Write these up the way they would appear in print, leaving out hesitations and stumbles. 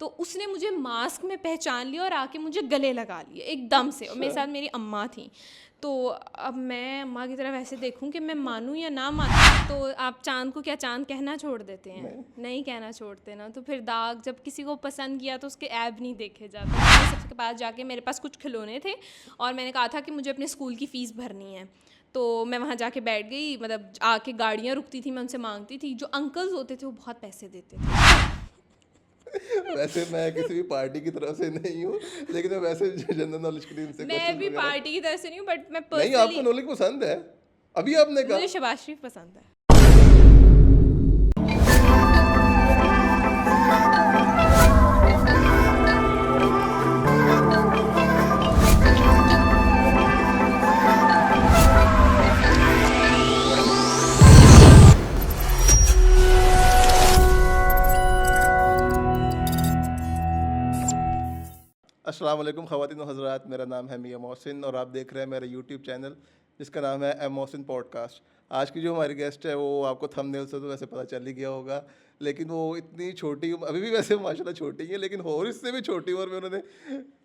तो उसने मुझे मास्क में पहचान लिया और आके मुझे गले लगा लिया एकदम से, और मेरे साथ मेरी अम्मा थी। तो अब मैं अम्मा की तरफ ऐसे देखूं कि मैं मानूं या ना मानूं, तो आप चांद को क्या चांद कहना छोड़ देते हैं? नहीं कहना छोड़ते ना। तो फिर दाग, जब किसी को पसंद किया तो उसके ऐब नहीं देखे जाते। मैंने सबके पास जाके, मेरे पास कुछ खिलौने थे और मैंने कहा था कि मुझे अपने स्कूल की फ़ीस भरनी है, तो मैं वहाँ जाके बैठ गई। मतलब आके गाड़ियाँ रुकती थी, मैं उनसे मांगती थी। जो अंकल्स होते थे वो बहुत पैसे देते थे। वैसे मैं किसी भी पार्टी की तरफ से नहीं हूँ, लेकिन मैं वैसे जनरल नॉलेज के लिए इनसे मैं क्वेश्चन भी वगैरह। पार्टी की तरफ से नहीं हूँ, बट मैं नहीं, आपको पर्सनली, नॉलेज पसंद है, अभी आपने कहा। मुझे शहबाज शरीफ पसंद है। अस्सलाम वालेकुम ख़वातीन व हज़रात, मेरा नाम है मियां मोहसिन और आप देख रहे हैं मेरा यूट्यूब चैनल जिसका नाम है एम मोहसिन पॉडकास्ट। आज की जो हमारी गेस्ट है वो आपको थंबनेल से तो वैसे पता चल ही गया होगा, लेकिन वो इतनी छोटी अभी भी वैसे माशाल्लाह छोटी है, लेकिन और इससे भी छोटी उम्र में उन्होंने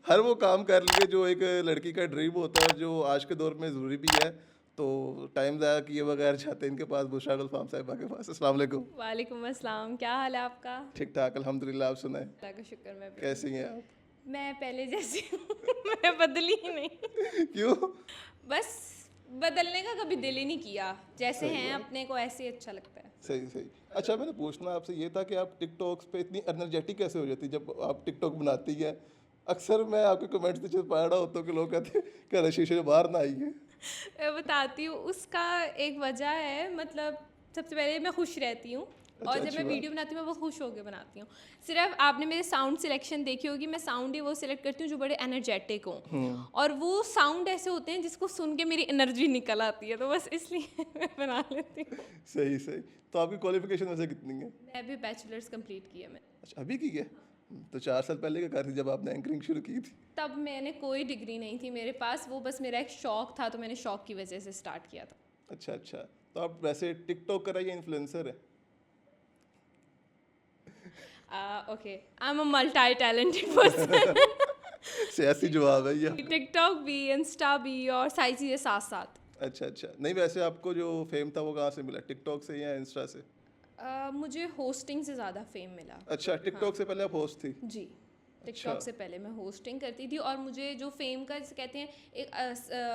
हर वो काम कर लिए जो एक लड़की का ड्रीम होता है, जो आज के दौर में ज़रूरी भी है। तो टाइम ज़ाया किए बगैर जाते हैं इनके पास, बुशरा गुलफाम साहिबा के पास। अस्सलाम वालेकुम। वालेकुम अस्सलाम, क्या हाल है आपका? ठीक ठाक अल्हम्दुलिल्लाह, आप सुनाएं, अल्लाह का शुक्र। मैं भी, कैसी हैं आप? मैं पहले जैसी हूँ। मैं बदली ही नहीं। क्यों? बस बदलने का कभी दिल ही नहीं किया। जैसे सही हैं बात। अपने को ऐसे ही अच्छा लगता है। सही सही। अच्छा, मैंने पूछना आपसे ये था कि आप टिकटॉक्स पे इतनी एनर्जेटिक कैसे हो जाती जब आप टिकटॉक बनाती हैं? अक्सर मैं आपके कमेंट्स नीचे पढ़ रहा होता हूँ कि लोग कहते हैं कि अरे शीशे से बाहर ना आइए। मैं बताती हूँ, उसका एक वजह है। मतलब सबसे पहले मैं खुश रहती हूँ, अच्छा, और जब अच्छी मैं बात। वीडियो बनाती हूँ मैं वो खुश होकर बनाती हूँ। सिर्फ आपने मेरे साउंड सिलेक्शन देखी होगी, मैं साउंड ही वो सिलेक्ट करती हूँ जो बड़े एनर्जेटिक हों, और वो साउंड ऐसे होते हैं जिसको सुन के मेरी एनर्जी निकल आती है, तो बस इसलिए मैं बना लेती हूँ। सही सही। तो आपकी क्वालिफिकेशन वैसे कितनी है? मैं भी बैचलर्स कंप्लीट किया मैंने। अच्छा, अभी की है? तो 4 साल पहले क्या कर रही थी जब आपने एंकरिंग शुरू की थी? तब मैंने कोई डिग्री नहीं थी मेरे पास, वो बस मेरा एक शौक था, तो मैंने शौक की वजह से स्टार्ट किया था। अच्छा अच्छा। तो आप वैसे टिकटॉक कर या इन्फ्लुएंसर है? Okay, I am a multi talented person. सियासी जवाब है ये। टिकटॉक भी, इंस्टा भी, और सारी चीज़ें साथ साथ। अच्छा अच्छा। नहीं, वैसे आपको जो फेम था वो कहाँ से मिला, टिकटॉक से या इंस्टा से? मुझे होस्टिंग से ज़्यादा फेम मिला। अच्छा, टिकटॉक से पहले आप होस्ट थी? जी, अच्छा। टिकटॉक से पहले मैं होस्टिंग करती थी, और मुझे जो फेम का जैसे कहते हैं एक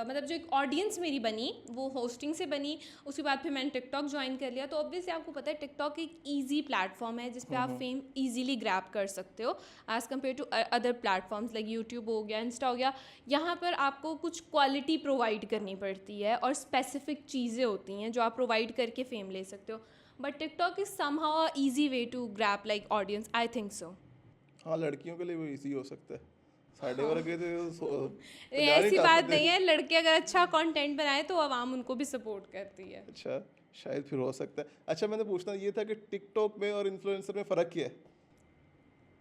मतलब जो एक ऑडियंस मेरी बनी वो होस्टिंग से बनी। उसके बाद फिर मैंने टिकटॉक ज्वाइन कर लिया। तो ऑब्वियसली आपको पता है टिकटॉक एक ईजी प्लेटफॉर्म है जिस पे आप फेम ईजीली ग्रैब कर सकते हो as compare to other platforms like YouTube हो गया, इंस्टा हो गया। यहाँ पर आपको कुछ क्वालिटी प्रोवाइड करनी पड़ती है और स्पेसिफिक चीज़ें होती हैं जो आप प्रोवाइड करके फेम ले सकते हो। But TikTok is somehow easy way to grab like audience, I think so. हाँ, लड़कियों के लिए वो इजी हो सकता है, साढ़े वर्ग के तो ये ऐसी बात नहीं है, लड़के अगर अच्छा कंटेंट बनाए तो आवाम उनको भी सपोर्ट करती है। अच्छा, शायद फिर हो सकता है। अच्छा, मैंने पूछना ये था कि टिकटॉक में और इन्फ्लुएंसर में फ़र्क क्या है?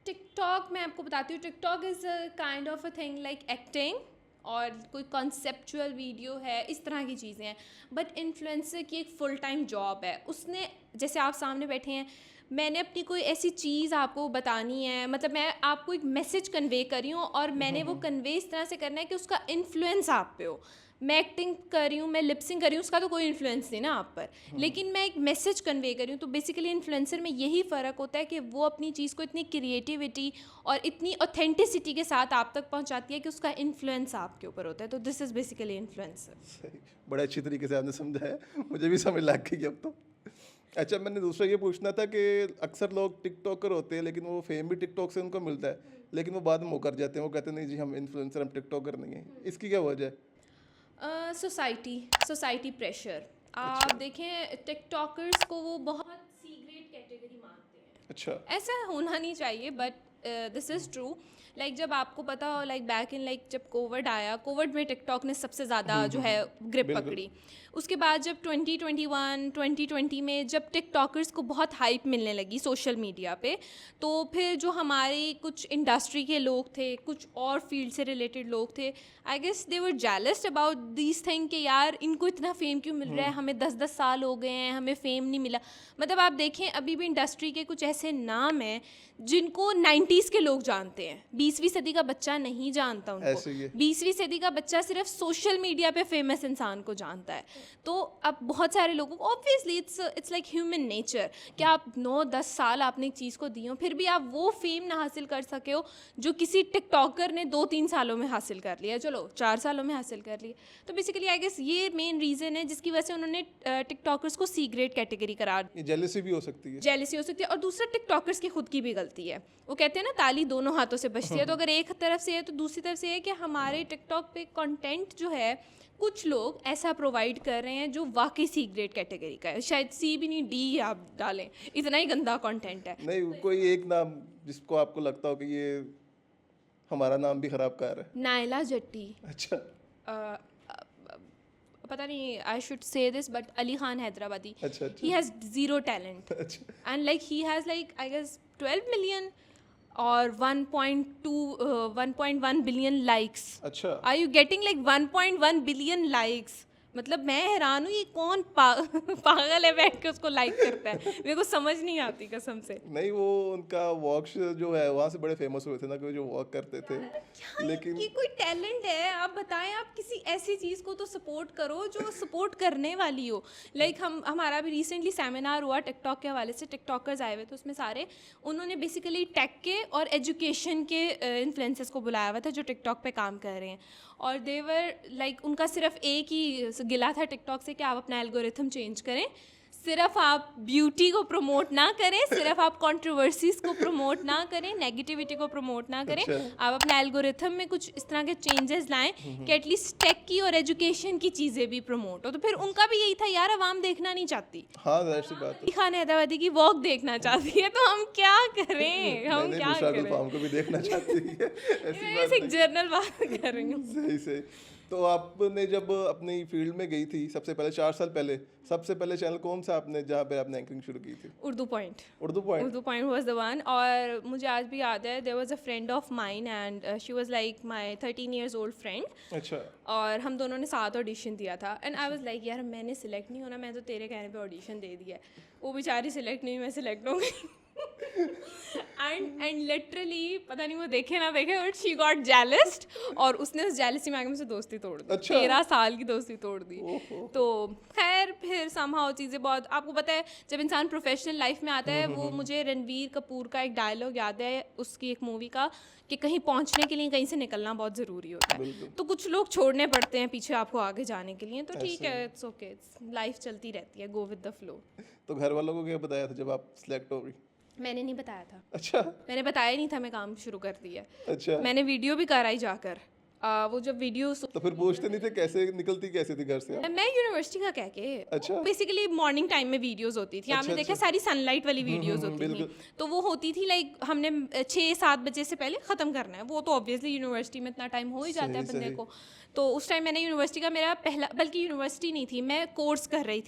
टिकटॉक मैं आपको बताती हूँ, TikTok is a kind of a thing like acting, और कोई कॉन्सेप्चुअल वीडियो है, इस तरह की चीज़ें हैं। बट इन्फ्लुएंसर की एक फुल टाइम जॉब है। उसने, जैसे आप सामने बैठे हैं, मैंने अपनी कोई ऐसी चीज़ आपको बतानी है, मतलब मैं आपको एक मैसेज कन्वे कर रही हूँ, और मैंने वो कन्वे इस तरह से करना है कि उसका इन्फ्लुएंस आप पे हो। मैं एक्टिंग कर रही हूँ, मैं लिपसिंग कर रही हूँ, उसका तो कोई इन्फ्लुएंस नहीं ना आप पर, लेकिन मैं एक मैसेज कन्वे कर रही हूँ। तो बेसिकली इन्फ्लुएंसर में यही फ़र्क होता है कि वो अपनी चीज़ को इतनी क्रिएटिविटी और इतनी ऑथेंटिसिटी के साथ आप तक पहुँचाती है कि उसका इन्फ्लुएंस आपके ऊपर होता है। तो दिस इज़ बेसिकली इन्फ्लुएंसर। सही, बड़े अच्छी तरीके से आपने समझाया, मुझे भी समझ लग गई अब तो। अच्छा, मैंने दूसरा ये पूछना था कि अक्सर लोग टिकटॉकर होते हैं लेकिन वो फेम भी टिकटॉक से उनको मिलता है, लेकिन वो बाद में मुकर जाते हैं, वो कहते हैं नहीं जी हम इन्फ्लुएंसर, हम टिकटॉकर नहीं है। इसकी क्या वजह है? Society pressure. आप अच्छा देखें टिकटॉकर्स को वो बहुत सी ग्रेड कैटेगरी मानते हैं। अच्छा। ऐसा होना नहीं चाहिए, but this is true. Like जब आपको पता हो, लाइक बैक इन, लाइक जब कोविड आया, कोविड में टिकटॉक ने सबसे ज़्यादा जो है ग्रिप बिल्कुल। पकड़ी। उसके बाद जब 2021 2020 में जब टिकटॉकर्स को बहुत हाइप मिलने लगी सोशल मीडिया पे, तो फिर जो हमारे कुछ इंडस्ट्री के लोग थे, कुछ और फील्ड से रिलेटेड लोग थे, I guess they were jealous about this thing कि यार इनको इतना फेम क्यों मिल रहा है, हमें 10-10 साल हो गए हैं, हमें फेम नहीं मिला। मतलब आप देखें अभी भी इंडस्ट्री के कुछ ऐसे नाम हैं जिनको 90s के लोग जानते हैं, 20वीं सदी का बच्चा नहीं जानता ऐसे ही है। उनको। 20वीं सदी का बच्चा सिर्फ सोशल मीडिया पे फेमस इंसान को जानता है। तो अब बहुत सारे लोगों को obviously it's like human nature कि आप 9-10 साल आपने एक चीज़ को दी हो, फिर भी आप वो फेम ना हासिल कर सके हो जो किसी टिकटॉकर ने 2-3 सालों में हासिल कर लिया, चलो 4 सालों में हासिल कर लिया। तो बेसिकली आई गेस ये मेन रीज़न है जिसकी वजह से उन्होंने टिकटॉकर्स को सी ग्रेड कैटेगरी करार, ये जेलसी भी हो सकती है। जेलसी हो सकती है। और दूसरा टिकटॉकर्स की खुद की भी गलती है। वो कहते हैं ना ताली दोनों हाथों से बजती है, तो अगर एक तरफ से है तो दूसरी तरफ से है कि हमारे टिकटॉक पे कंटेंट जो है कुछ लोग ऐसा प्रोवाइड कर रहे हैं जो वाकई सी ग्रेड कैटेगरी का है, शायद सी भी नहीं डी आप डालें, इतना ही गंदा कंटेंट है। नहीं, कोई एक नाम जिसको आपको लगता हो कि ये हमारा नाम भी खराब कर रहा है। नायला जट्टी, अच्छा, पता नहीं I should say this but Ali Khan Hyderabadi, अच्छा, ही हैज़ ज़ीरो टैलेंट अच्छा, and like he has like I guess 12 million और 1.1 बिलियन लाइक्स। अच्छा। Are you getting like 1.1 billion likes? मतलब मैं हैरान हूँ, ये कौन पागल है बैठ के उसको लाइक करता है, मेरे को समझ नहीं आती कसम से। नहीं, वो उनका वॉक जो है वहाँ से बड़े फेमस हुए थे ना, कि जो वॉक करते थे। लेकिन ये कोई टैलेंट है? आप बताएं, आप किसी ऐसी चीज़ को तो सपोर्ट करो जो सपोर्ट करने वाली हो। लाइक हमारा भी रिसेंटली सेमिनार हुआ टिकटॉक के हवाले से, टिकटॉकर्स आए हुए तो उसमें सारे उन्होंने बेसिकली टेक के और एजुकेशन के इन्फ्लुएंसर्स को बुलाया हुआ था जो टिकटॉक पे काम कर रहे हैं। और देवर लाइक उनका सिर्फ एक ही गिला था टिकटॉक से कि आप अपना एल्गोरिथम चेंज करें, सिर्फ आप ब्यूटी को प्रमोट ना करें, सिर्फ आप कंट्रोवर्सीज को प्रमोट ना करें, नेगेटिविटी को प्रमोट ना करें, आप अपने एल्गोरिथम में कुछ इस तरह के चेंजेस लाएं कि एटलीस्ट टेक की और एजुकेशन की चीज़ें भी प्रमोट हो। तो फिर उनका भी यही था, यार आवाम देखना नहीं चाहती, हाँ, जाहिर सी बात है। खान हैदराबादी की वॉक देखना चाहती है, तो हम क्या करें, हम नहीं, क्या मुशाकिल करें? फार्म को भी देखना चाहती है। ऐसी मैं बात एक जर्नल बात कर रही हूँ। सही सही। तो आपने जब अपनी फील्ड में गई थी सबसे पहले 4 साल पहले, सबसे पहले चैनल कौन सा आपने जहाँ पे आपने एंकरिंग शुरू की थी? Urdu point. Urdu point. Urdu point was the one. और मुझे आज भी याद है, there was a friend of mine and she was like my 13 years old friend. अच्छा। और हम दोनों ने साथ ऑडिशन दिया था एंड आई वाज लाइक यार मैंने सिलेक्ट नहीं होना, मैं तो तेरे कहने पे ऑडिशन दे दिया है। वो बेचारी सिलेक्ट नहीं, मैं सिलेक्ट हो गई। एंड लिटरली पता नहीं वो देखे ना देखे बट शी गॉट जेलस्ड और उसने उस जेलसी में आगे मुझसे दोस्ती तोड़ दी। अच्छा। 13 साल की दोस्ती तोड़ दी। तो खैर फिर समहाउ चीज़ें बहुत, आपको पता है जब इंसान प्रोफेशनल लाइफ में आता है, वो मुझे रणवीर कपूर का एक डायलॉग याद है उसकी एक मूवी का कि कहीं पहुंचने के लिए कहीं से निकलना बहुत ज़रूरी होता है। तो कुछ लोग छोड़ने पड़ते हैं पीछे आपको आगे जाने के लिए, तो ठीक है, इट्स ओके, लाइफ चलती रहती है, गो विद द फ्लो। तो घर वालों को क्या बताया था जब आप सिलेक्ट हो गई? मैंने नहीं बताया था। अच्छा। मैंने बताया ही नहीं था मैं काम शुरू कर दिया। अच्छा। मैंने वीडियो भी कराई जाकर। वो जब वीडियो तो फिर पूछते नहीं थे कैसे निकलती कैसे थी घर से? मैं यूनिवर्सिटी का कह के, अच्छा। बेसिकली मॉर्निंग टाइम में वीडियोस होती थी, आपने देखा सारी सनलाइट वाली वीडियोस होती थी, तो वो होती थी लाइक हमने 6-7 बजे से पहले ख़त्म करना है। वो तो ऑब्वियसली यूनिवर्सिटी में इतना टाइम हो ही जाता है बंदे को। तो उस टाइम मैंने यूनिवर्सिटी का मेरा पहला, बल्कि यूनिवर्सिटी नहीं थी, मैं कोर्स कर रही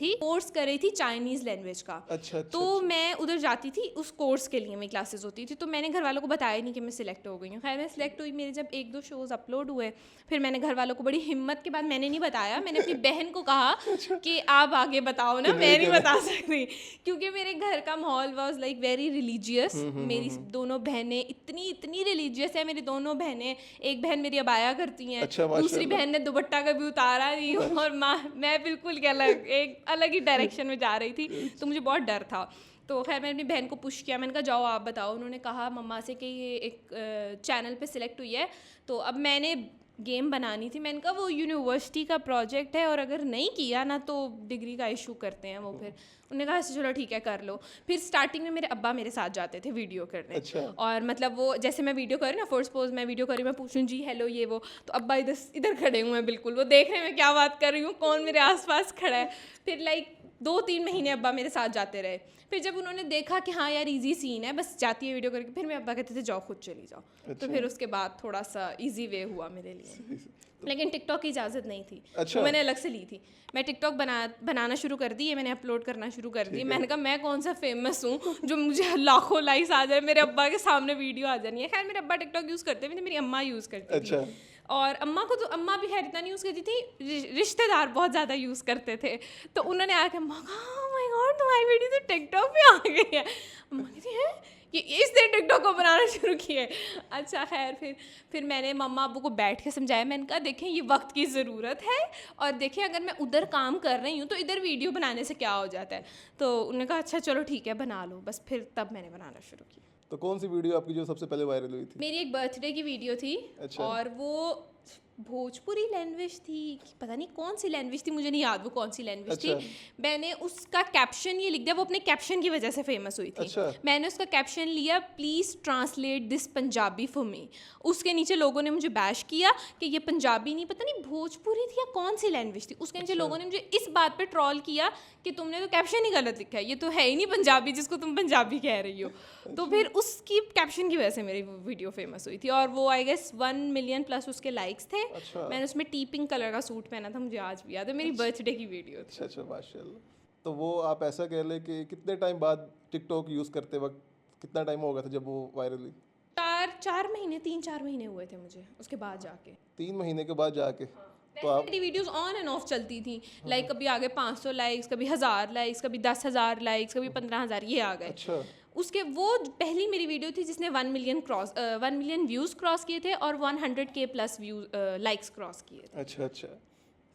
थी चाइनीज़ लैंग्वेज का। अच्छा। तो मैं उधर जाती थी, उस कोर्स के लिए मेरी क्लासेस होती थी, तो मैंने घर वालों को बताया नहीं कि मैं सिलेक्ट हो गई हूँ। खैर मैं सिलेक्ट हुई, मेरे जब 1-2 शोज़ अपलोड हुए, फिर मैंने घर वालों को बड़ी हिम्मत के बाद मैंने नहीं बताया, मैंने अपनी बहन को कहा कि आप आगे बताओ ना, मैं नहीं बता सकती, क्योंकि मेरे घर का माहौल वॉज लाइक वेरी रिलीजियस। मेरी दोनों बहनें इतनी रिलीजियस है, मेरी दोनों बहनें, एक बहन मेरी अबाया करती हैं, दूसरी बहन ने दुपट्टा कभी उतारा नहीं, और मैं बिल्कुल एक अलग ही डायरेक्शन में जा रही थी, तो मुझे बहुत डर था। तो खैर मैंने अपनी बहन को पुश किया, मैंने कहा जाओ आप बताओ। उन्होंने कहा मम्मा से कि ये एक चैनल पे सिलेक्ट हुई है, तो अब मैंने गेम बनानी थी। मैंने कहा वो यूनिवर्सिटी का प्रोजेक्ट है और अगर नहीं किया ना तो डिग्री का इशू करते हैं वो। फिर उन्होंने कहा चलो ठीक है कर लो। फिर स्टार्टिंग में मेरे अब्बा मेरे साथ जाते थे वीडियो करने। अच्छा। और मतलब वो जैसे मैं वीडियो कर रही ना, फर्स्ट पोज मैं वीडियो कर रही, मैं पूछूँ जी हेलो ये वो, तो अब्बा इधर खड़े हुए हैं बिल्कुल, वो देख रहे हैं मैं क्या बात कर रही हूँ, कौन मेरे आसपास खड़ा है। फिर लाइक 2-3 महीने अब्बा मेरे साथ जाते रहे। फिर जब उन्होंने देखा कि हाँ यार इजी सीन है, बस जाती है वीडियो करके, फिर मेरे अब्बा कहते थे जाओ खुद चली जाओ। अच्छा। तो फिर उसके बाद थोड़ा सा इजी वे हुआ मेरे लिए। लेकिन टिकटॉक की इजाज़त नहीं थी। अच्छा। तो मैंने अलग से ली थी। मैं टिकटॉक बनाना शुरू कर दी है, मैंने अपलोड करना शुरू कर दी। मैंने कहा मैं कौन सा फेमस हूँ जो मुझे लाखों लाइक्स आ जाए, मेरे अब्बा के सामने वीडियो आ जानी है। खैर मेरे अब्बा टिकटॉक यूज़ करते थे, मेरी अम्मा यूज़ करती थी। और अम्मा को तो अम्मा भी खैर इतना नहीं यूज़ करती थी, रिश्तेदार बहुत ज़्यादा यूज़ करते थे। तो उन्होंने आके अम्मा कहा ओह माय गॉड तुम्हारी वीडियो तो टिकटॉक पे आ गई है। अम्मा कहती है कि इसने टिकटॉक को बनाना शुरू किया है। अच्छा खैर फिर मैंने मम्मा अब्बू को बैठ के समझाया, मैंने कहा देखें ये वक्त की ज़रूरत है, और देखें अगर मैं उधर काम कर रही हूँ तो इधर वीडियो बनाने से क्या हो जाता है। तो उन्होंने कहा अच्छा चलो ठीक है बना लो, बस फिर तब मैंने बनाना शुरू किया। तो कौन सी वीडियो आपकी जो सबसे पहले वायरल हुई थी? मेरी एक बर्थडे की वीडियो थी। अच्छा। और वो भोजपुरी लैंग्वेज थी कि पता नहीं कौन सी लैंग्वेज थी, मुझे नहीं याद वो कौन सी लैंग्वेज थी। मैंने उसका कैप्शन ये लिख दिया, वो अपने कैप्शन की वजह से फेमस हुई थी। अच्छा। मैंने उसका कैप्शन लिया, please translate this Punjabi for me. उसके नीचे लोगों ने मुझे बैश किया कि ये पंजाबी नहीं, पता नहीं भोजपुरी थी या कौन सी लैंग्वेज थी। उसके नीचे लोगों ने मुझे इस बात पे ट्रोल किया कि तुमने तो कैप्शन ही गलत लिखा है, ये तो है ही नहीं पंजाबी जिसको तुम पंजाबी कह रही हो। तो फिर उसकी कैप्शन की वजह से मेरी वीडियो फेमस हुई थी, और वो आई गेस 1 मिलियन प्लस उसके लाइक्स थे। अच्छा। मैंने उसमें टी पिंक कलर का सूट पहना था, मुझे आज भी याद है, मेरी बर्थडे की वीडियो थी। अच्छा माशाल्लाह। तो वो आप ऐसा कह लें कि कितने टाइम बाद टिकटॉक यूज़ करते वक्त कितना टाइम हो गया था जब वो वायरल हुई? 3-4 महीने हुए थे मुझे उसके बाद जाके। 3 महीने के बाद जाके। तो आप मेरी वीडियोस ऑन एंड ऑफ चलती थी, लाइक कभी आगे 500 लाइक्स, कभी 1000 लाइक्स, कभी 10,000 लाइक्स, कभी 15,000, ये आ गए। अच्छा। उसके वो पहली मेरी वीडियो थी जिसने 1 मिलियन व्यूज़ क्रॉस किए थे और 100K प्लस लाइक्स क्रॉस किए थे। अच्छा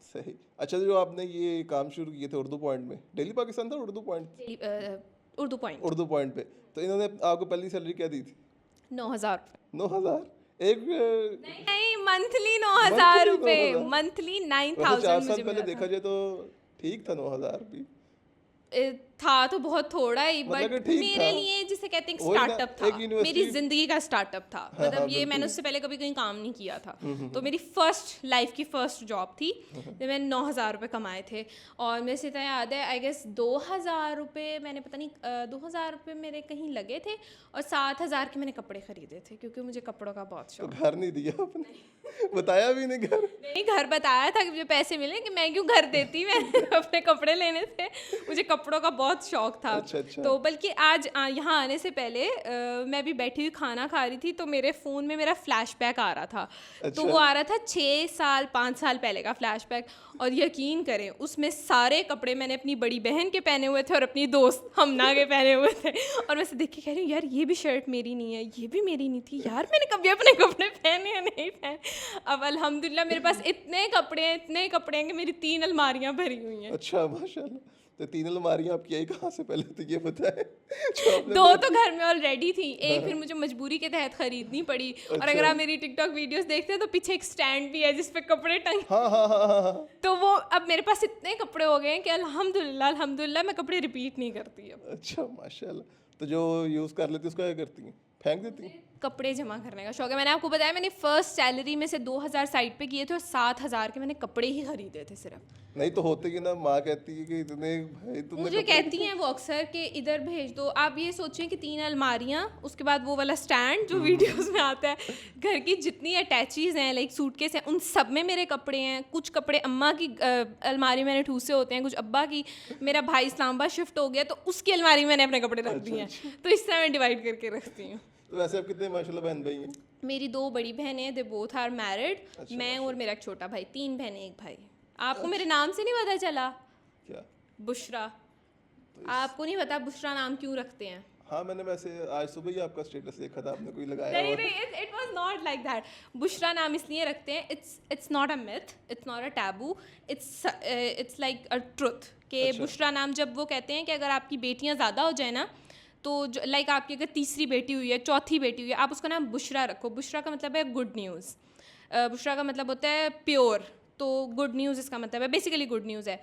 सही। अच्छा, जो आपने ये काम शुरू किए थे उर्दू पॉइंट में, डेली पाकिस्तान था उर्दू पॉइंट? उर्दू पॉइंट पे। तो इन्होंने आपको पहली सैलरी क्या दी थी? 9,000 रुपये। 9,000 एक नहीं, मंथली 9,000 रुपये, 9,000? मंथली वैसे 9,000 4 मुझे साल पहले मिला देखा था। जाए तो ठीक था 9,000 भी। था तो बहुत थोड़ा ही, मतलब कि बट ठीक मेरे था। लिए जिसे कहते हैं वही ना, स्टार्टअप था, एक यूनिवर्सिटी- मेरी जिंदगी का स्टार्टअप था। हाँ, मतलब ये बिल्कुल। मैंने उससे पहले कभी कहीं काम नहीं किया था, तो मेरी फर्स्ट लाइफ की फर्स्ट जॉब थी जब मैंने 9,000 रुपये कमाए थे। और मेरे से इतना याद है, आई गेस 2,000 रुपये मैंने पता नहीं 2,000 रुपये मेरे कहीं लगे थे, और 7,000 के मैंने कपड़े खरीदे थे क्योंकि मुझे कपड़ों का बहुत तो शौक। घर नहीं दिया आपने? बताया भी नहीं घर? नहीं, घर बताया था कि मुझे पैसे मिले, कि मैं क्यों घर देती, मैं अपने कपड़े लेने थे, मुझे कपड़ों का बहुत शौक था। अच्छा। तो बल्कि आज यहाँ आने से पहले मैं भी बैठी हुई खाना खा रही थी, तो मेरे फ़ोन में मेरा फ्लैशबैक आ रहा था। अच्छा। तो वो आ रहा था 6 साल 5 साल पहले का फ्लैशबैक, और यकीन करें उसमें सारे कपड़े मैंने अपनी बड़ी बहन के पहने हुए थे और अपनी दोस्त हमना के पहने हुए थे। और मैं से देख के कह रही हूँ यार ये भी शर्ट मेरी नहीं है, ये भी मेरी नहीं थी यार, मैंने कभी अपने कपड़े पहने या नहीं पहने। अब अल्हम्दुलिल्लाह मेरे पास इतने कपड़े हैं कि मेरी 3 अलमारियाँ भरी हुई हैं। अच्छा माशाल्लाह। तो 3 अलमारियां आपकी आई कहाँ से पहले तो ये बताएं? जो आपने 2 तो घर में ऑलरेडी थी, एक फिर मुझे मजबूरी के तहत खरीदनी पड़ी। और अगर आप मेरी टिकटॉक वीडियोस देखते हैं तो पीछे एक स्टैंड भी है जिस पे कपड़े टंगे। हाँ। तो वो अब मेरे पास इतने कपड़े हो गए हैं कि अल्हम्दुलिल्लाह मैं कपड़े रिपीट नहीं करती अब। अच्छा माशाल्लाह। तो जो यूज़ कर लेती उसका क्या करती हैं? फेंक देती हैं? कपड़े जमा करने का शौक है। मैंने आपको बताया मैंने फर्स्ट सैलरी में से 2,000 साइड पे किए थे और 7,000 के मैंने कपड़े ही खरीदे थे सिर्फ। नहीं तो होते कि ना, माँ कहती है कि इतने भाई तुमने मुझे कहती हैं वो अक्सर कि इधर भेज दो। आप ये सोचें कि 3 अलमारियाँ, उसके बाद वो वाला स्टैंड जो वीडियोस में आता है, घर की जितनी अटैचीज़ हैं लाइक सूटकेस हैं, उन सब में मेरे कपड़े हैं। कुछ कपड़े अम्मा की अलमारी मैंने ठूसे होते हैं, कुछ अब्बा की। मेरा भाई इस्लामाबाद शिफ्ट हो गया तो उसकी अलमारी मैंने अपने कपड़े रख दिए हैं। तो इस तरह मैं डिवाइड करके रखती हूँ। तो वैसे आप कितने माशाल्लाह बहन भाई हैं? मेरी 2 बड़ी बहनें हैं, दे बोथ आर मैरिड। मैं और मेरा एक छोटा भाई, 3 बहनें 1 भाई। आपको मेरे नाम से नहीं पता चला? क्या? बुशरा। आपको नहीं पता बुशरा नाम क्यों रखते हैं? हाँ, मैंने वैसे आज सुबह ही आपका स्टेटस देखा था, आपने कोई लगाया हुआ। नहीं, it was not like that. Bushra नाम इसलिए रखते हैं, it's not a myth, it's not a taboo, it's like a truth कि बुशरा नाम जब वो कहते हैं कि अगर आपकी बेटियां ज़्यादा हो जाए ना, तो लाइक आपकी अगर तीसरी बेटी हुई है, चौथी बेटी हुई है, आप उसका नाम बुशरा रखो। बुशरा का मतलब है गुड न्यूज़। बुशरा का मतलब होता है प्योर, तो गुड न्यूज़ इसका मतलब है, बेसिकली गुड न्यूज़ है।